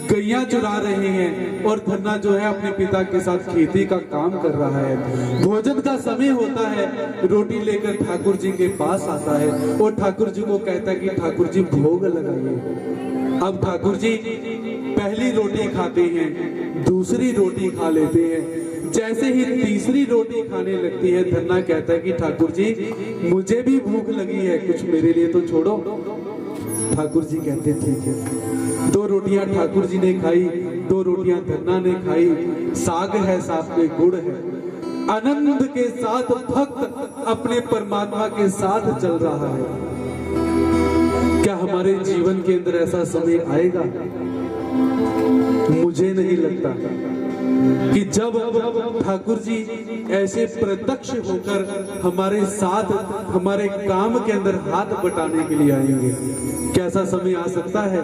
गैया चुरा रहे हैं और धन्ना जो है अपने पिता के साथ खेती का काम कर रहा है। भोजन का समय होता है, रोटी लेकर ठाकुर जी के पास आता है और ठाकुर जी को कहता है कि ठाकुर जी भोग लगाइए। अब ठाकुर जी पहली रोटी खाते हैं, दूसरी रोटी खा लेते हैं। जैसे ही तीसरी रोटी खाने लगती है, धन्ना कहता है कि ठाकुर जी मुझे भी भूख लगी है, कुछ मेरे लिए तो छोड़ो। ठाकुर जी कहते ठीक है। 2 रोटियां ठाकुर जी ने खाई, 2 रोटियां धन्ना ने खाई। साग है, साथ में गुड़ है। आनंद के साथ भक्त अपने परमात्मा के साथ चल रहा है। क्या हमारे जीवन के अंदर ऐसा समय आएगा? मुझे नहीं लगता। कि जब ठाकुर जी ऐसे प्रत्यक्ष होकर हमारे साथ हमारे काम के अंदर हाथ बटाने के लिए आएंगे, कैसा समय आ सकता है?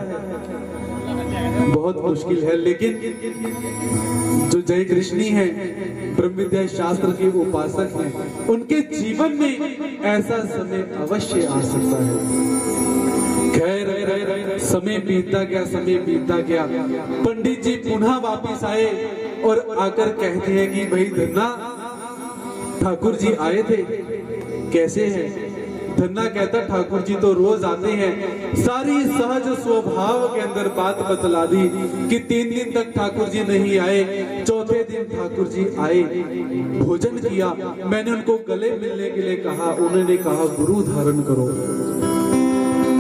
बहुत मुश्किल है। लेकिन जो जय कृष्णी है, ब्रह्म विद्या शास्त्र के उपासक हैं, उनके जीवन में ऐसा समय अवश्य आ सकता है। खैर, समय बीतता गया। पंडित जी पुनः वापिस आए और आकर कहते हैं कि भाई धन्ना, ठाकुर जी आए थे, कैसे हैं? धन्ना कहता ठाकुर जी तो रोज आते हैं। सारी सहज स्वभाव के अंदर बात बतला दी कि 3 दिन तक ठाकुर जी नहीं आए। चौथे दिन ठाकुर जी आए, भोजन किया। मैंने उनको गले मिलने के लिए कहा, उन्होंने कहा गुरु धारण करो।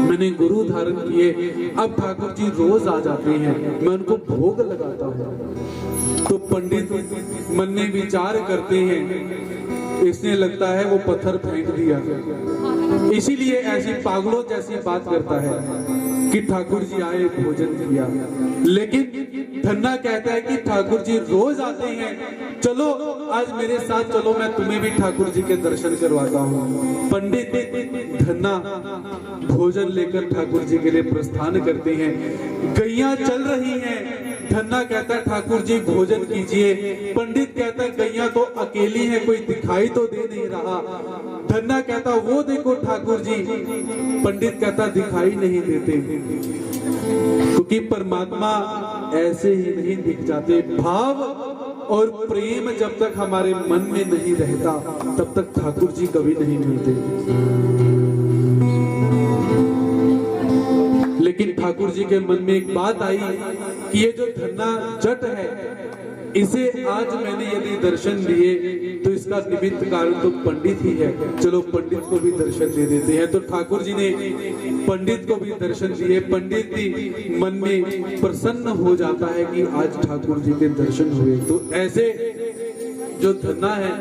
मैंने गुरु धारण किए। अब ठाकुर जी रोज आ जाते हैं, मैं उनको भोग लगाता हूँ। तो पंडित मन में विचार करते हैं, इसने लगता है वो पत्थर फेंक दिया, इसीलिए ऐसी पागलों जैसी बात करता है कि ठाकुर जी आए, भोजन किया। लेकिन धन्ना कहता है कि ठाकुर जी रोज आते हैं, चलो आज मेरे साथ चलो, मैं तुम्हें भी ठाकुर जी के दर्शन करवाता हूँ। पंडित धन्ना भोजन लेकर ठाकुर जी के लिए प्रस्थान करते हैं। गैया चल रही हैं। धन्ना कहता है ठाकुर जी भोजन कीजिए। पंडित कहता है गैया तो अकेली है, कोई दिखाई तो दे नहीं रहा। धन्ना कहता वो देखो ठाकुर जी। पंडित कहता दिखाई नहीं देते, क्योंकि परमात्मा ऐसे ही नहीं दिख जाते। भाव और प्रेम जब तक हमारे मन में नहीं रहता, तब तक ठाकुर जी कभी नहीं मिलते। लेकिन ठाकुर जी के मन में एक बात आई कि ये जो धन्ना जट है, इसे आज मैंने यदि दर्शन दिए तो इसका निमित्त कारण तो पंडित ही है, चलो पंडित को भी दर्शन दे देते हैं। तो ठाकुर जी ने पंडित को भी दर्शन दिए। पंडित भी मन में प्रसन्न हो जाता है कि आज ठाकुर जी के दर्शन हुए। तो ऐसे जो धन्ना है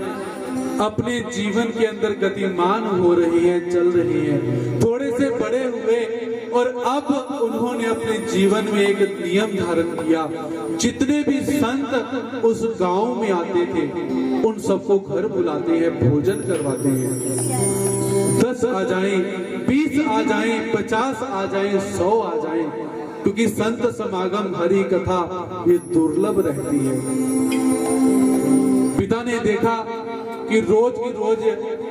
अपने जीवन के अंदर गतिमान हो रही है, चल रही है। थोड़े से बड़े हुए और अब उन्होंने अपने जीवन में एक नियम धारण किया, जितने भी संत उस गांव में आते थे उन सबको घर बुलाते हैं, भोजन करवाते हैं। 10 आ जाएं, 20 आ जाएं, 50 आ जाएं, 100 आ जाएं, क्योंकि संत समागम हरि कथा ये दुर्लभ रहती है। पिता ने देखा कि रोज की रोज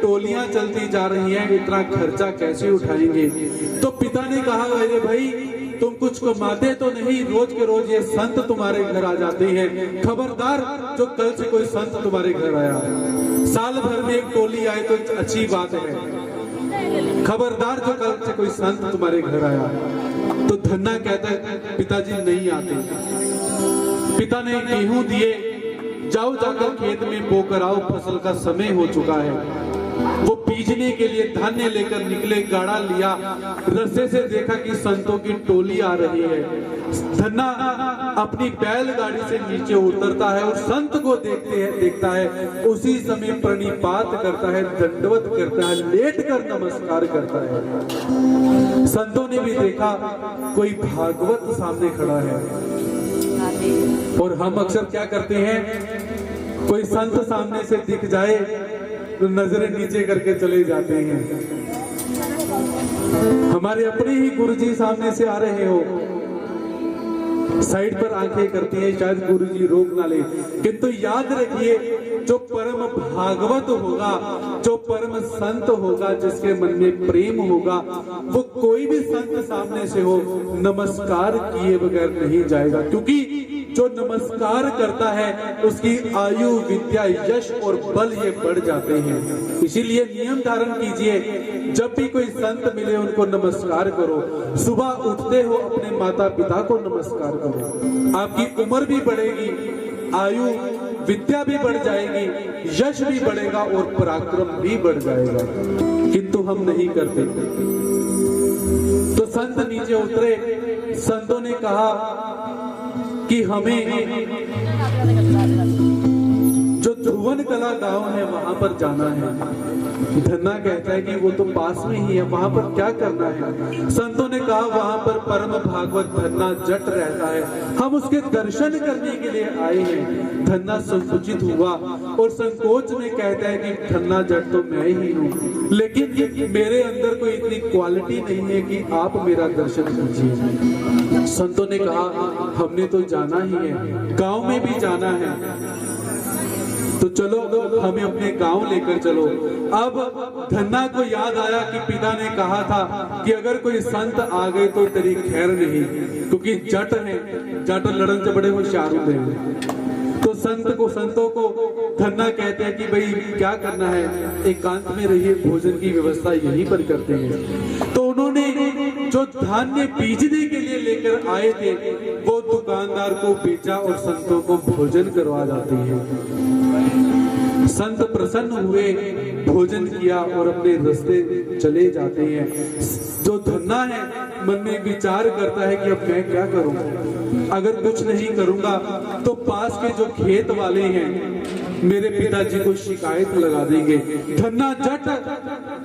टोलियां चलती जा रही हैं, इतना खर्चा कैसे उठाएंगे। तो पिता ने कहा अरे भाई तुम कुछ कमाते तो नहीं, रोज के रोज ये संत तुम्हारे घर आ जाते हैं, खबरदार जो कल से कोई संत तुम्हारे घर आया, साल भर में एक टोली आए तो अच्छी बात है, खबरदार जो कल से कोई संत तुम्हारे घर आया। तो धन्ना कहता है पिताजी नहीं आते। पिता ने गेहूं दिए, जाओ जाकर खेत में बोकर आओ, फसल का समय हो चुका है। वो बीजने के लिए धान्य लेकर निकले, गाड़ा लिया, रस्ते से देखा कि संतों की टोली आ रही है। धन्ना अपनी बैलगाड़ी से नीचे उतरता है और संत को देखता है, उसी समय प्रणिपात करता है, दंडवत करता है, लेट कर नमस्कार करता है। संतों ने भी देखा कोई भागवत सामने खड़ा है। और हम अक्सर क्या करते हैं, कोई संत सामने से दिख जाए तो नजरें नीचे करके चले जाते हैं। हमारे अपने ही गुरुजी सामने से आ रहे हो, साइड पर आंखें करती हैं, शायद गुरुजी रोक ना ले। किंतु याद रखिए, जो परम भागवत होगा, जो परम संत होगा, जिसके मन में प्रेम होगा, वो कोई भी संत सामने से हो नमस्कार किए बगैर नहीं जाएगा। क्योंकि जो नमस्कार करता है उसकी आयु, विद्या, यश और बल ये बढ़ जाते हैं। इसीलिए नियम धारण कीजिए, जब भी कोई संत मिले उनको नमस्कार करो। सुबह उठते हो अपने माता पिता को नमस्कार करो, आपकी उम्र भी बढ़ेगी, आयु विद्या भी बढ़ जाएगी, यश भी बढ़ेगा और पराक्रम भी बढ़ जाएगा। किंतु हम नहीं करते। तो संत नीचे उतरे। संतों ने कहा कि हमें जो ध्रुवन भुवन कला गांव है, वहां पर जाना है। धन्ना कहता है कि वो तो पास में ही है, वहां पर क्या करना है। संतों ने कहा वहां पर परम भागवत धन्ना जट रहता है, हम उसके दर्शन करने के लिए आए हैं। धन्ना संकुचित हुआ और संकोच में कहता है कि धन्ना जट तो मैं ही हूँ, लेकिन मेरे अंदर कोई इतनी क्वालिटी नहीं है कि आप मेरा दर्शन कीजिए। संतों ने कहा हमने तो जाना ही है, गांव में भी जाना है, तो चलो हमें अपने गांव लेकर चलो। अब धन्ना को याद आया कि पिता ने कहा था कि अगर कोई संत आ गए तो तेरी खैर नहीं, क्योंकि जट है, जट लड़न से बड़े होशियार होते हैं। तो संतों को धन्ना कहते हैं कि भाई क्या करना है, एकांत में रहिए, भोजन की व्यवस्था यहीं पर करते हैं। तो उन्होंने जो धान्य बीजने के लिए लेकर आए थे वो दुकानदार को बेचा और संतों को भोजन करवा जाते हैं। संत प्रसन्न हुए, भोजन किया और अपने रास्ते चले जाते हैं। जो धन्ना है मन में विचार करता है कि अब मैं क्या करूं, अगर कुछ नहीं करूंगा तो पास के जो खेत वाले हैं मेरे पिताजी को शिकायत लगा देंगे। धन्ना जट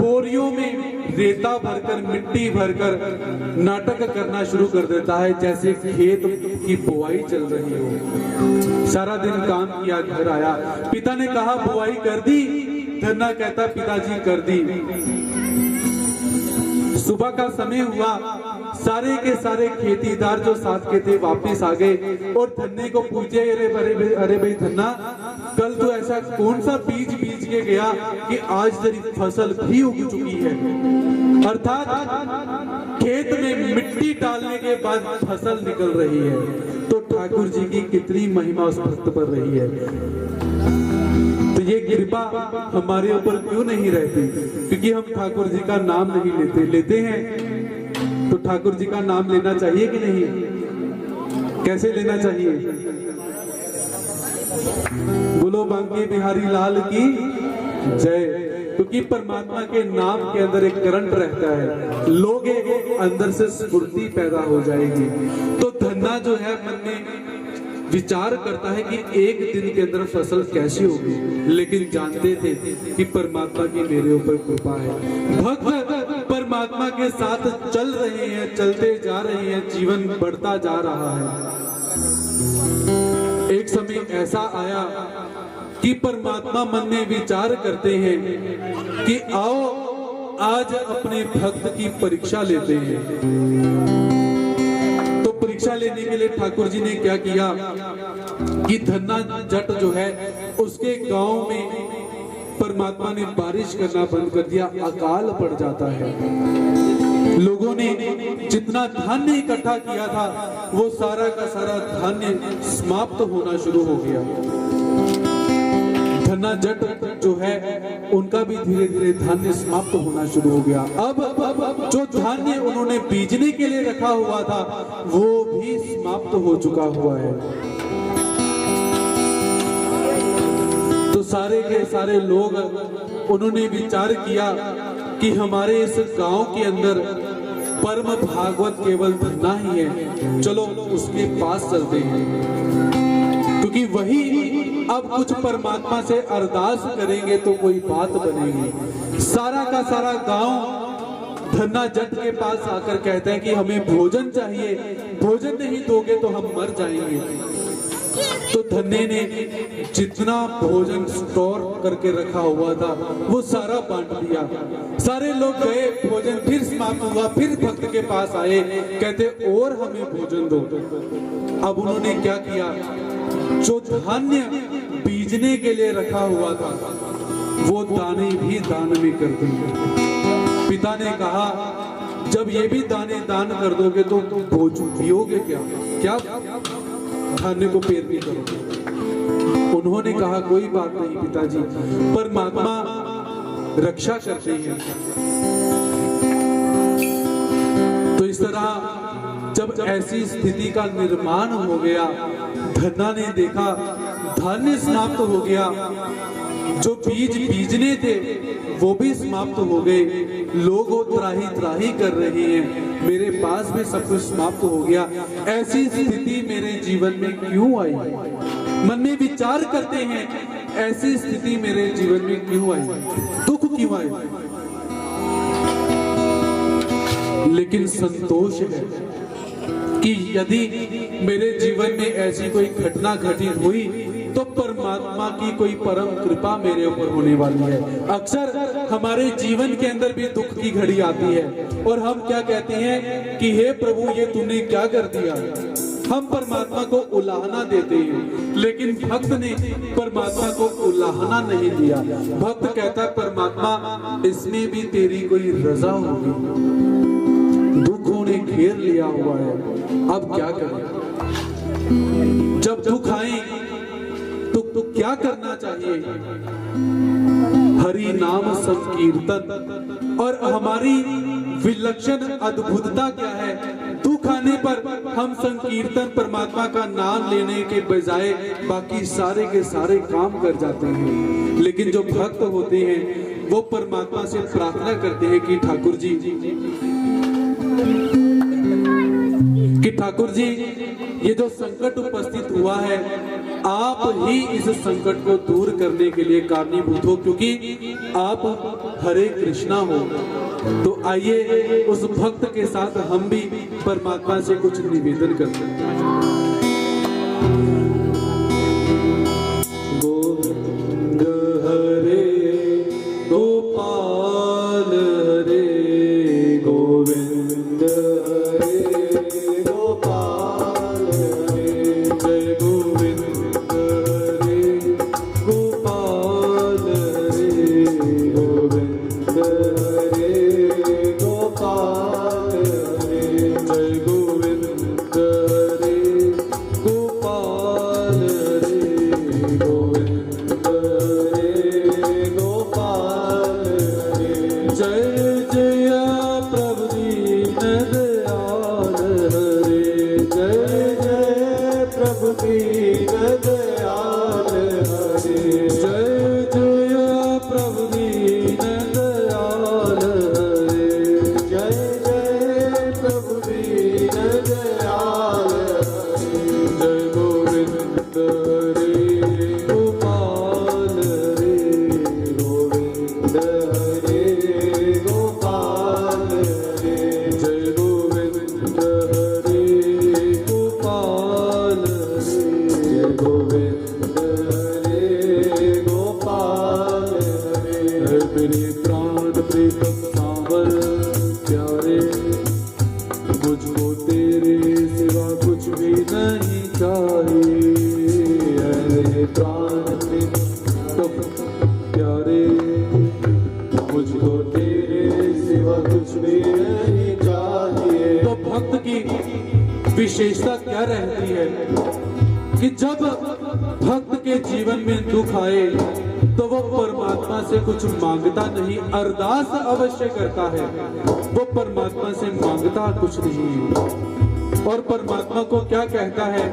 बोरियों में रेता भरकर, मिट्टी भरकर नाटक करना शुरू कर देता है जैसे खेत की बुआई चल रही हो। सारा दिन काम किया, घर आया, पिता ने कहा बुआई कर दी। धन्ना कहता पिताजी कर दी। सुबह का समय हुआ, सारे के सारे खेतीदार जो साथ के थे वापस आ गए और धन्ने को पूछे, अरे भाई धन्ना, कल तो ऐसा कौन सा बीज बीज के गया कि आज तेरी फसल भी उग चुकी है। अर्थात खेत में मिट्टी डालने के बाद फसल निकल रही है। तो ठाकुर जी की कितनी महिमा उस भक्त पर रही है। तो ये कृपा हमारे ऊपर क्यों नहीं रहती, क्योंकि हम ठाकुर जी का नाम नहीं लेते हैं। तो ठाकुर जी का नाम लेना चाहिए कि नहीं, कैसे लेना चाहिए? बोलो बांके बिहारी लाल की जय। क्योंकि परमात्मा के नाम के अंदर एक करंट रहता है, लोगे अंदर से स्फूर्ति पैदा हो जाएगी। तो धन्ना जो है मन में विचार करता है कि एक दिन के अंदर फसल कैसी होगी, लेकिन जानते थे कि परमात्मा की मेरे ऊपर कृपा है। भक्त परमात्मा के साथ चल रहे हैं, चलते जा रहे हैं, जीवन बढ़ता जा रहा है। एक समय ऐसा आया कि परमात्मा मन में विचार करते हैं कि आओ आज अपने भक्त की परीक्षा लेते हैं। तो परीक्षा लेने के लिए ठाकुर जी ने क्या किया कि धन्ना जट जो है उसके गांव में परमात्मा ने बारिश करना बंद कर दिया, अकाल पड़ जाता है। लोगों ने जितना धान्य इकट्ठा किया था वो सारा का सारा धान्य समाप्त होना शुरू हो गया। धन्ना जट जो है उनका भी धीरे धीरे धान्य समाप्त होना शुरू हो गया। अब जो धान्य उन्होंने बीजने के लिए रखा हुआ था वो भी समाप्त हो चुका हुआ है। तो सारे के सारे लोग उन्होंने विचार किया कि हमारे इस गांव के अंदर परम भागवत केवल धन्ना ही है, चलो उसके पास चलते हैं, क्योंकि वही अब कुछ परमात्मा से अरदास करेंगे तो कोई बात बनेगी। सारा का सारा गांव धन्ना जट के पास आकर कहते हैं कि हमें भोजन चाहिए, भोजन नहीं दोगे तो हम मर जाएंगे। तो धन्ने ने जितना भोजन स्टोर करके रखा हुआ था वो सारा बांट दिया। सारे लोग गए, भोजन फिर समाप्त हुआ, फिर भक्त के पास आए, कहते और हमें भोजन दो। अब उन्होंने क्या किया, जो धान्य बीजने के लिए रखा हुआ था वो दाने भी दान में कर दिए। पिता ने कहा जब ये भी दाने दान कर दोगे तो भोजन पियोगे क्या धान्य को पेड़ नहीं करोगे। उन्होंने कहा कोई बात नहीं पिताजी, परमात्मा रक्षा करते हैं। तो इस तरह जब ऐसी स्थिति का निर्माण हो गया, धन्ना ने देखा धान्य समाप्त हो गया, जो बीज बीजने थे वो भी समाप्त हो गए, लोग त्राही त्राही कर रहे हैं, मेरे पास भी सब कुछ समाप्त हो गया, ऐसी स्थिति मेरे जीवन में क्यों आई। मन में विचार करते हैं ऐसी स्थिति मेरे जीवन में क्यों आई, दुख क्यों आई, लेकिन संतोष है कि यदि मेरे जीवन में ऐसी कोई घटना घटित हुई तो परमात्मा की कोई परम कृपा मेरे ऊपर होने वाली है। अक्सर हमारे जीवन के अंदर भी दुख की घड़ी आती है और हम क्या कहते हैं कि हे प्रभु ये तूने क्या कर दिया। हम परमात्मा को उलाहना देते हैं, लेकिन भक्त ने परमात्मा को उलाहना नहीं दिया। भक्त कहता परमात्मा इसमें भी तेरी कोई रजा होगी, दुखों ने घेर लिया हुआ है, अब क्या करें। जब दुख आए तो क्या करना चाहिए, हरि नाम संकीर्तन। और हमारी विलक्षण अद्भुतता क्या है, दुख आने पर हम संकीर्तन परमात्मा का नाम लेने के बजाय बाकी सारे के सारे काम कर जाते हैं। लेकिन जो भक्त होते हैं वो परमात्मा से प्रार्थना करते हैं कि ठाकुर जी ये जो संकट उपस्थित हुआ है आप ही इस संकट को दूर करने के लिए कारणीभूत हो, क्योंकि आप हरे कृष्णा हो। तो आइए उस भक्त के साथ हम भी परमात्मा से कुछ निवेदन करते हैं। गोविंद हरे गोपाल हरे गोविंद हरे गोपाल हरे जय गोविंद हरे गोपाल हरे गोविंद हरे गोपाल हरे जय गोविंद हरे गोपाल हरे गोविंद हरे गोपाल हरे जय जय प्रभु दीन दयाल हरे जय जय प्रभु दीन दयाल हरे जय जय प्रभु दीन दयाल हरे जय जय प्रभु दीन दयाल हरे जय गोविंद हरे गोपाल हरे गोविंद हरे गोपाल हरे जय गोविंद हरे गोपाल हरे जय गोविंद हरे गोपाल हरे मेरे प्राण प्रीतम सांवल प्यारे मुझको तेरे सिवा कुछ भी नहीं चाहिए। मेरे प्राण प्रीतम प्यारे मुझको तेरे सिवा कुछ भी नहीं चाहिए। तो भक्त की विशेषता क्या रहती है कि जब भक्त के जीवन में दुख आए तो वो परमात्मा से कुछ मांगता नहीं, अरदास अवश्य करता है, वो परमात्मा से मांगता कुछ नहीं है। और परमात्मा को क्या कहता है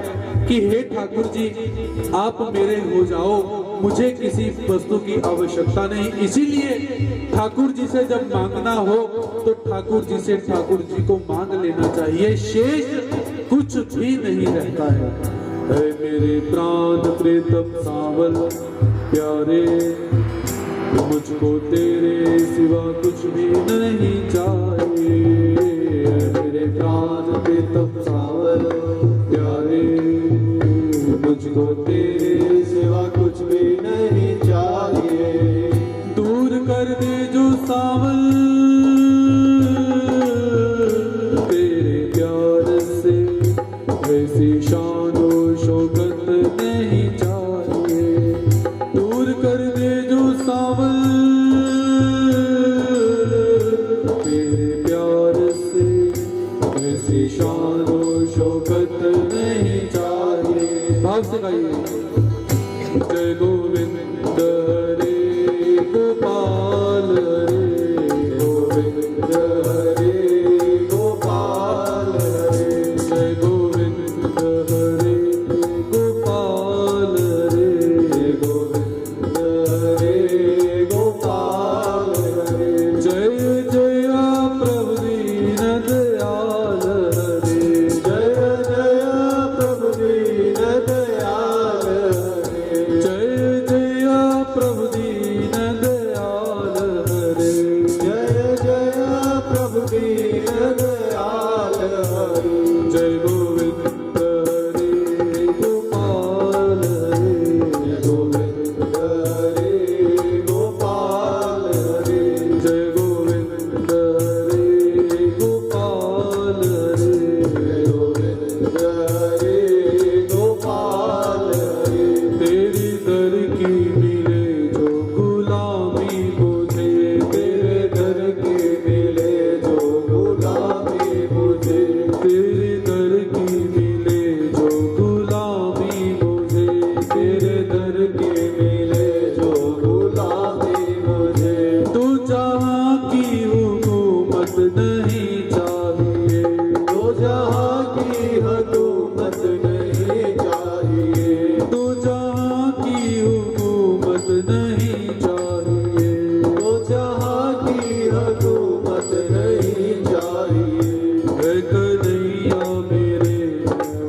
कि हे ठाकुर जी आप मेरे हो जाओ, मुझे किसी वस्तु की आवश्यकता नहीं। इसीलिए ठाकुर जी से जब मांगना हो तो ठाकुर जी से ठाकुर जी को मांग लेना चाहिए, शेष कुछ भी नहीं रहता है। मेरे प्राण प्रीतम सांवल प्यारे मुझको तेरे सिवा कुछ भी नहीं चाहिए। मेरे प्राण प्रीतम सांवल प्यारे मुझको तेरे सिवा कुछ भी नहीं चाहिए। दूर कर दे जो सांवल तेरे प्यार से वैसी शान और शौकत नहीं चाहिए। दूर कर दे जो सांवल तेरे प्यार से वैसी शान और शौकत नहीं चाहिए। भाव से गाइए जय गोविंद हरे गोपाल हरे गोविंद हरे गोपाल हरे जय गोविंद हरे गोपाल हरे गोविंद हरे गोपाल हरे जय जय प्रभु दीन दयाल हरे जय जय प्रभु दीन दयाल नहीं चाहिए, दो जहां की हुकूमत नहीं चाहिए, दो जहां की हुकूमत नहीं चाहिए, दो जहां की हुकूमत नहीं चाहिए। है कन्हैया मेरे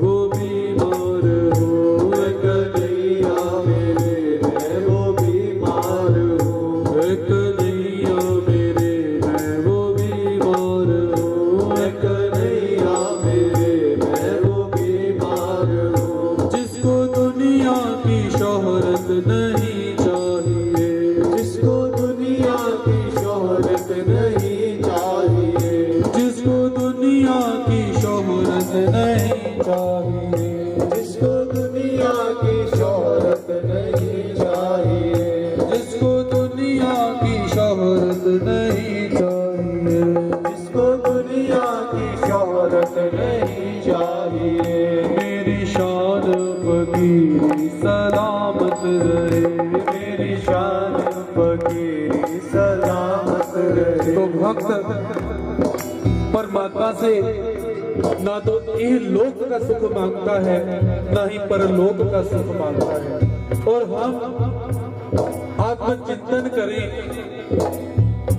वो बीमार हो, है कन्हैया मेरे मैं वो बीमार हूँ, है कन्हैया मेरे मैं वो बीमार हूँ, है कन्हैया मेरे मैं वो बीमार हूँ। जिसको दुनिया की शोहरत नहीं चाहिए, जिसको दुनिया की शोहरत नहीं चाहिए, जिसको दुनिया की शोहरत नहीं चाहिए, जिसको दुनिया की शोहरत नहीं चाहिए, जिसको दुनिया की शोहरत नहीं चाहिए, जिसको दुनिया की शोहरत नहीं चाहिए। मेरी शान फकीरी सलामत रहे, मेरी शान फकीरी सलामत रहे। तो भक्त परमात्मा से ना तो इहलोक का सुख मांगता है, ना ही परलोक का सुख मांगता है। और हम आत्मचिंतन करें,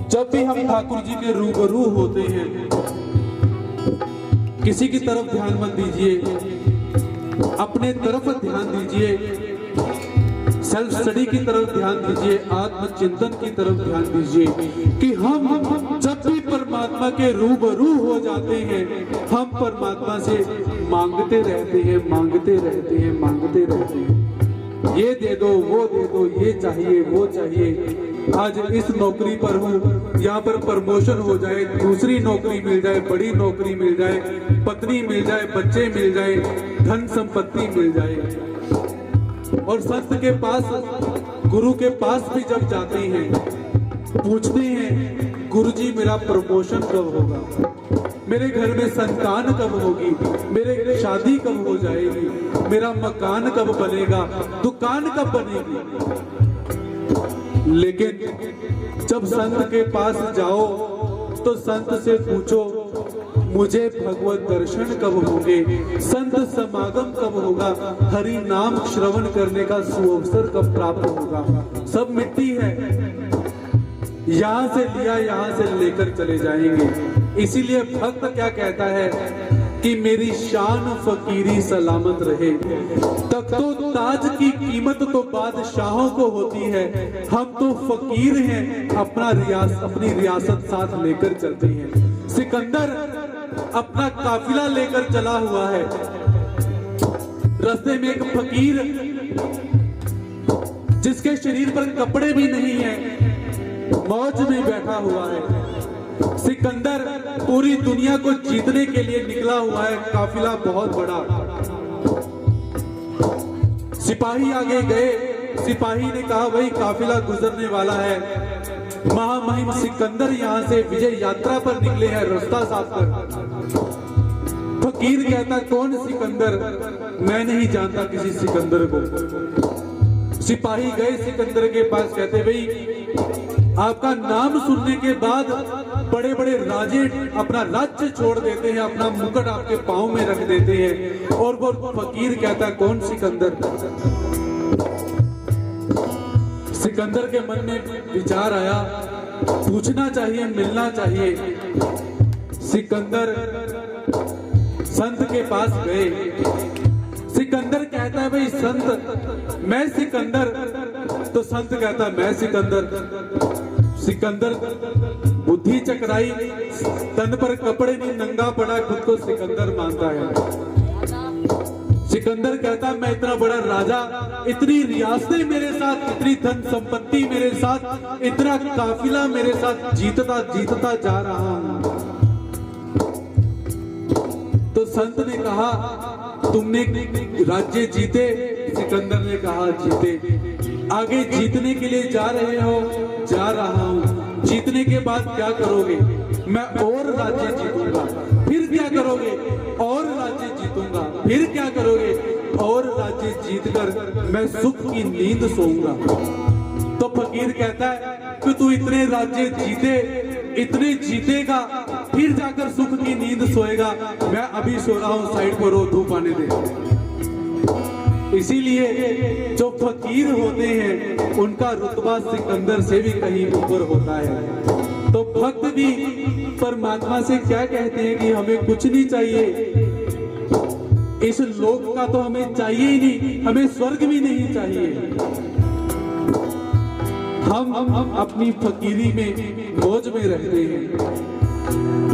जब भी हम ठाकुर जी के रूबरू होते हैं, किसी की तरफ ध्यान मत दीजिए, अपने तरफ ध्यान दीजिए, सेल्फ स्टडी की तरफ ध्यान दीजिए, आत्मचिंतन की तरफ ध्यान दीजिए कि हम जब भी परमात्मा के रूबरू हो जाते हैं, हम परमात्मा से मांगते रहते हैं, मांगते रहते हैं, मांगते रहते हैं। ये दे दो, वो दे दो, ये चाहिए, वो चाहिए। आज इस नौकरी पर हूँ, यहाँ पर प्रमोशन हो जाए, दूसरी नौकरी मिल जाए, बड़ी नौकरी मिल जाए, पत्नी मिल जाए, बच्चे मिल जाए, धन संपत्ति मिल जाए। और संत के पास, गुरु के पास भी जब जाते हैं, पूछते हैं गुरुजी मेरा प्रमोशन कब होगा, मेरे घर में संतान कब होगी, मेरे शादी कब हो जाएगी, मेरा मकान कब बनेगा, दुकान कब बनेगी। लेकिन जब संत के पास जाओ तो संत से पूछो मुझे भगवत दर्शन कब होंगे, संत समागम कब होगा, हरि नाम श्रवण करने का सुअवसर कब प्राप्त होगा। सब मिट्टी है, यहाँ से लिया यहाँ से लेकर चले जाएंगे। इसीलिए भक्त क्या कहता है कि मेरी शान फकीरी सलामत रहे। तख्तो ताज की कीमत तो बादशाहों को होती है, हम तो फकीर हैं, अपनी रियासत साथ लेकर चलते हैं। सिकंदर अपना काफिला लेकर चला हुआ है, रास्ते में एक फकीर जिसके शरीर पर कपड़े भी नहीं है, मौज में बैठा हुआ है। सिकंदर पूरी दुनिया को जीतने के लिए निकला हुआ है, काफिला बहुत बड़ा। सिपाही आगे गए, सिपाही ने कहा भाई काफिला गुजरने वाला है, महामहिम सिकंदर यहाँ से विजय यात्रा पर निकले हैं, रास्ता साफ कर। फकीर कहता कौन सिकंदर, मैं नहीं जानता किसी सिकंदर को। सिपाही गए सिकंदर के पास, कहते भाई आपका नाम सुनने के बाद बड़े बड़े राजे अपना राज्य छोड़ देते हैं, अपना मुकुट आपके पांव में रख देते हैं। और वो फकीर कहता कौन सिकंदर। सिकंदर के मन में विचार आया, पूछना चाहिए, मिलना चाहिए। सिकंदर संत के पास गए। सिकंदर कहता है भाई संत मैं सिकंदर, तो संत कहता मैं सिकंदर। सिकंदर बुद्धि चकराई, तन पर कपड़े नहीं, नंगा पड़ा, खुद को सिकंदर मानता है। सिकंदर कहता मैं इतना बड़ा राजा, इतनी रियासतें मेरे साथ, इतनी धन संपत्ति मेरे साथ, इतना काफिला मेरे साथ जीतता जीतता जा रहा हूं। तो संत ने कहा तुमने राज्य जीते? सिकंदर ने कहा जीते। आगे जीतने के लिए जा रहे हो? जा रहा हूं। जीतने के बाद क्या करोगे? मैं और राज्य जीतूंगा। फिर क्या करोगे? और राज्य जीतूंगा। फिर क्या करोगे? और राज्य जीतकर मैं सुख की नींद सोऊंगा। तो फकीर कहता है कि तू इतने राज्य जीते, इतने जीतेगा, फिर जाकर सुख की नींद सोएगा। मैं अभी सो रहा हूँ, साइड पर रो, धूप आने दे। इसीलिए जो फकीर होते हैं उनका रुतबा सिकंदर से भी कहीं ऊपर होता है। तो भक्त भी परमात्मा से क्या कहते हैं कि हमें कुछ नहीं चाहिए, इस लोक का तो हमें चाहिए ही नहीं, हमें स्वर्ग भी नहीं चाहिए। हम अपनी फकीरी में मौज में रहते हैं।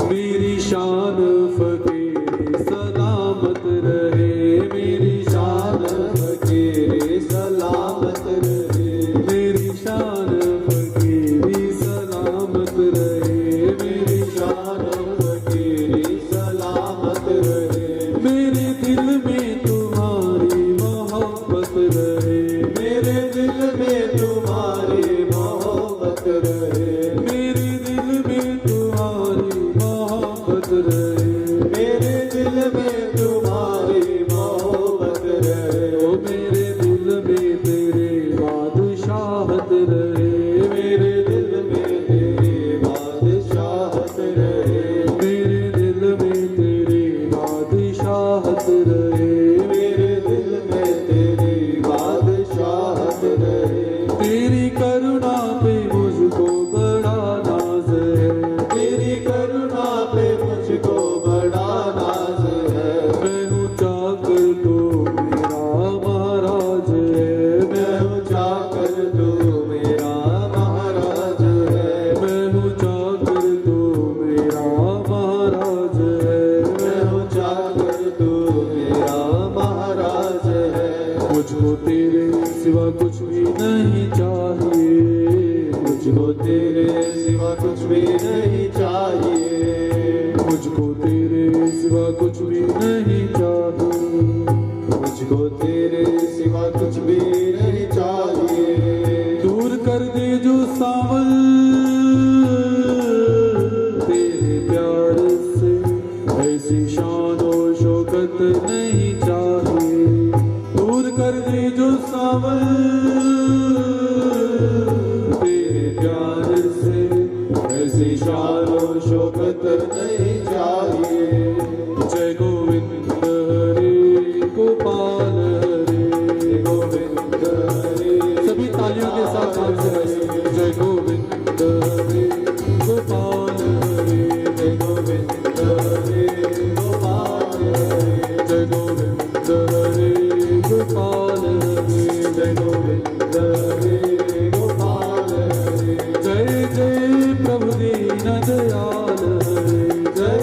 मेरी शान फकीरी सलामत रहे, मेरी शान फकीरी सलामत रहे, मेरी शान फकीरी सलामत रहे, मेरी शान फकीरी सलामत रहे। मेरे दिल में तुम्हारी मोहब्बत रहे, मेरे दिल में तुम्हारी मोहब्बत रहे, मेरे दिल में तुम्हारी मोहब्बत रहे, मेरे दिल में तुम्हारी मोहब्बत रहे। ओ मेरे दिल में तेरे बादशाहत रहे, मेरे दिल में तेरी बादशाहत रहे, मेरे दिल में तेरी बादशाहत रहे, मेरे दिल में तेरी बादशाहत रहे। तेरी करुणा पे मुझको बड़ा नाज है, तेरी करुणा पे मुझको बड़ा नाज है। मैं हूँ चाकर तो मेरा महाराज है, मैं हूँ चाकर तो मेरा महाराज है, मैं हूँ चाकर तो मेरा महाराज है, मैं हूँ चाकर तो मेरा महाराज है। मुझको तेरे सिवा कुछ भी नहीं चाहिए, मुझको तेरे सिवा कुछ भी नहीं चाहिए, मुझको तेरे सिवा कुछ भी नहीं चाहिए, मुझको तेरे सिवा कुछ भी नहीं चाहिए। दूर कर दे जो सावल तेरे प्यार से, ऐसी शान और शौकत नहीं चाहिए। दूर कर दे जो सावल तेरे प्यार से, ऐसी शान और शौकत नहीं चाहिए। जय गोविंद हरे गोपाल हरे गोविंद हरे, सभी तालियों के साथ साथ से गाइए। जय गोविंद हरे गोपाल हरे, जय गोविंद हरे गोपाल हरे, जय गोविंद हरे गोपाल हरे, जय गोविंद हरे गोपाल हरे। जय जय प्रभु दीन दयाल हरे, जय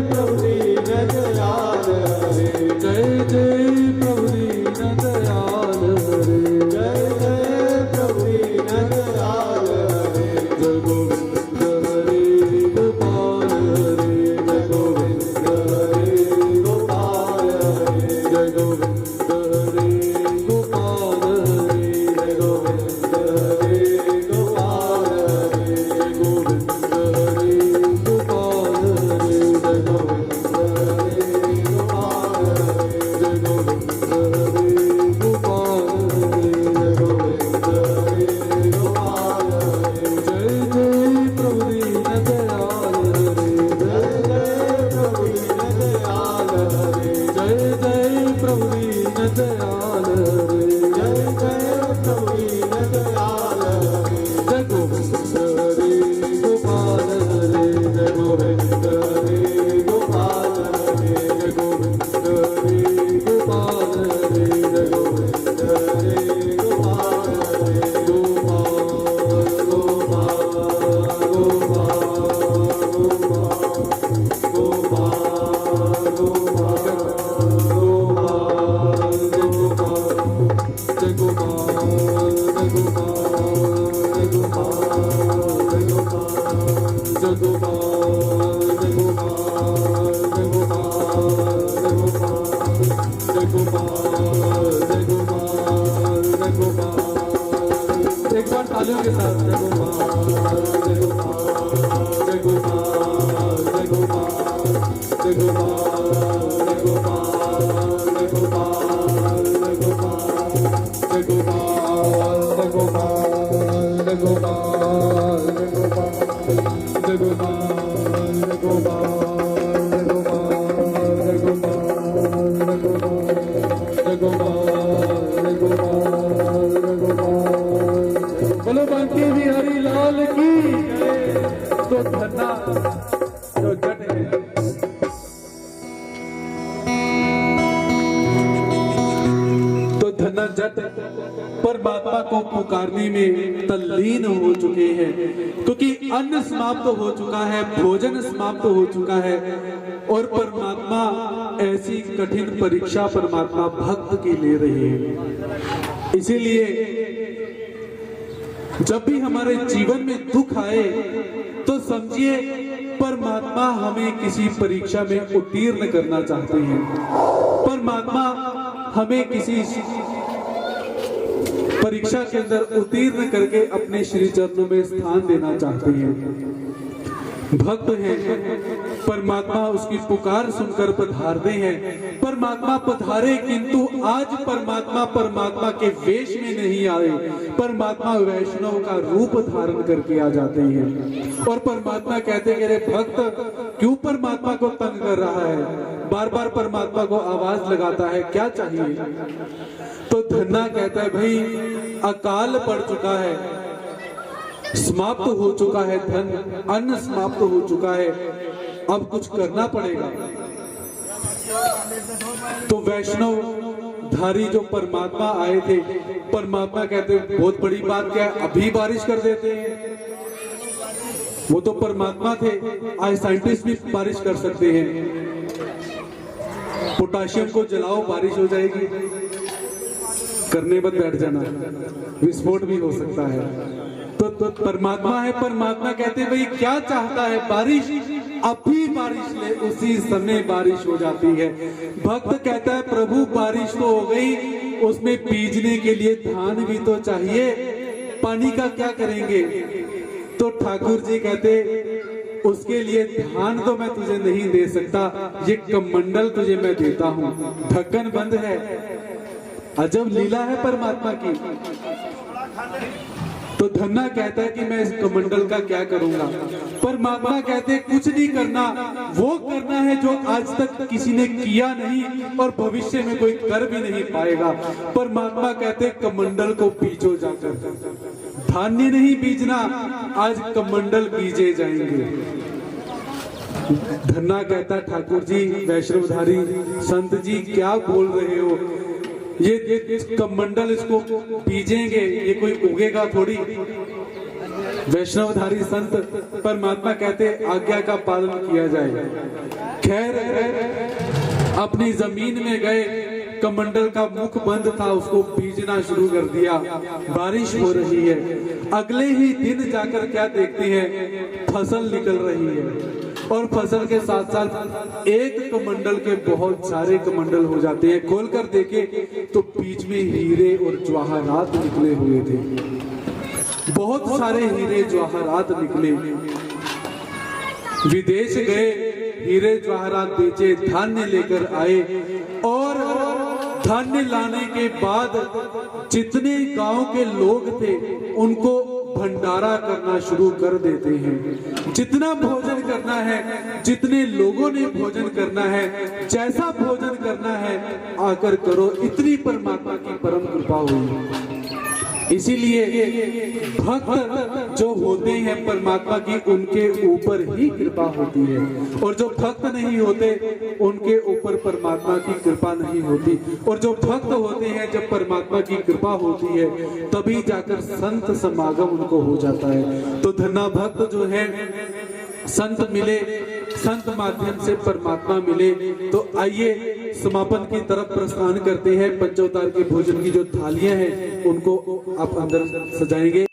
प्रभु दीन दयाल हरे, जय जय प्रभु दीन दयाल हरे, जय जय प्रभु दीन दयाल हरे। जय गोविंद हरे गोपाल हरे, जय गोविंद हरे गोपाल हरे, जय गोविंद हरे गोपाल हरे, जय गोविंद हरे गोपाल हरे, जय गोविंद हरे गोपाल हरे, जय गोविंद हरे गोपाल हरे, जय गोविंद हरे गोपाल हरे, जय गोविंद हरे गोपाल हरे। जय जय प्रभु दीन दयाल हरे, जय जय प्रभु दीन दयाल हरे, जय जय प्रभु दीन दयाल हरे, जय जय प्रभु दीन दयाल हरे। जय गोविंद हरे गोपाल हरे, जय गोविंद हरे गोपाल हरे, जय गोविंद हरे गोपाल हरे, जय गोविंद हरे गोपाल हरे। गोपाल गोपाल गोपाल गोपाल गोपाल गोपाल गोपाल, जय गोपाल, जय गोपाल, जय गोपाल, जय गोपाल, जय गोपाल, जय गोपाल, जय गोपाल, जय गोपाल, जय गोपाल, जय गोपाल, जय गोपाल। एक बार तालियों के साथ जय गोपाल, जय गोपाल, जय गोपाल, जय गोपाल, जय गोपाल, जय गोपाल, जय गोपाल, जय गोपाल, जय गोपाल, जय गोपाल, जय गोपाल, जय गोपाल, जय गोपाल, जय गोपाल, जय गोपाल, तक परमात्मा को पुकारने में तल्लीन हो चुके हैं, क्योंकि अन्न समाप्त हो चुका है, भोजन समाप्त हो चुका है और परमात्मा ऐसी कठिन परीक्षा परमात्मा भक्त की ले रही है। इसीलिए जब भी हमारे जीवन में दुख आए तो समझिए परमात्मा हमें किसी परीक्षा में उत्तीर्ण करना चाहते हैं। परमात्मा हमें किसी परीक्षा के अंदर उत्तीर्ण करके अपने श्री चरणों में स्थान देना चाहते हैं। भक्त हैं, परमात्मा उसकी पुकार सुनकर पधारते हैं। परमात्मा पधारे, किंतु आज परमात्मा के वेश में नहीं आए। परमात्मा वैष्णव का रूप धारण करके आ जाते हैं और परमात्मा कहते हैं, अरे भक्त क्यों परमात्मा को तंग कर रहा है, बार बार परमात्मा को आवाज लगाता है, क्या चाहिए? तो धन्ना कहता है, भाई अकाल पड़ चुका है, समाप्त हो चुका है धन, अन्न समाप्त हो चुका है, अब कुछ करना पड़ेगा। तो वैष्णव धारी जो परमात्मा आए थे, परमात्मा कहते बहुत बड़ी बात क्या है, अभी बारिश कर देते हैं। वो तो परमात्मा थे, आज साइंटिस्ट भी बारिश कर सकते हैं। पोटाशियम को जलाओ, बारिश हो जाएगी, करने मत बैठ जाना, विस्फोट भी हो सकता है। तो परमात्मा है, परमात्मा कहते भाई क्या चाहता है, बारिश, अभी बारिश ले, उसी समय बारिश हो जाती है। भक्त कहता है प्रभु बारिश तो हो गई, उसमें बीजने के लिए धान भी तो चाहिए, पानी का क्या करेंगे? तो ठाकुर जी कहते उसके लिए धान तो मैं तुझे नहीं दे सकता, ये कमंडल तुझे मैं देता हूँ, ढक्कन बंद है। अजब लीला है परमात्मा की। तो धन्ना कहता है कि मैं इस कमंडल का क्या करूंगा। परमात्मा कहते कुछ नहीं करना, वो करना है जो आज तक किसी ने किया नहीं और भविष्य में कोई कर भी नहीं पाएगा। परमात्मा कहते कमंडल को बीजो जाकर, धान्य नहीं बीजना, आज कमंडल बीजे जाएंगे। धन्ना कहता ठाकुर जी, वैष्णवधारी संत जी क्या बोल रहे हो, ये कमंडल इसको बीजेंगे, ये कोई उगेगा थोड़ी। वैष्णवधारी संत परमात्मा कहते आज्ञा का पालन किया जाए। खैर अपनी जमीन में गए, कमंडल का मुख बंद था, उसको बीजना शुरू कर दिया, बारिश हो रही है। अगले ही दिन जाकर क्या देखते हैं, फसल निकल रही है और फसल के साथ साथ एक कमंडल के बहुत सारे कमंडल हो जाते हैं। खोलकर देखे तो बीच में हीरे और जवाहरात निकले हुए थे, बहुत सारे हीरे जवाहरात निकले। विदेश गए, हीरे जवाहरात बेचे, धान्य लेकर आए और धान्य लाने के बाद जितने गांव के लोग थे उनको भंडारा करना शुरू कर देते हैं। जितना भोजन करना है, जितने लोगों ने भोजन करना है, जैसा भोजन करना है आकर करो, इतनी परमात्मा की परम कृपा हुई। इसीलिए भक्त जो होते हैं परमात्मा की, उनके ऊपर ही कृपा होती है, और जो भक्त नहीं होते उनके ऊपर परमात्मा की कृपा नहीं होती। और जो भक्त होते हैं, जब परमात्मा की कृपा होती है तभी जाकर संत समागम उनको हो जाता है। तो धन्ना भक्त जो है, संत मिले, संत माध्यम से परमात्मा मिले। तो आइए समापन की तरफ प्रस्थान करते हैं। पंचोतार के भोजन की जो थालियां हैं उनको आप अंदर सजाएंगे।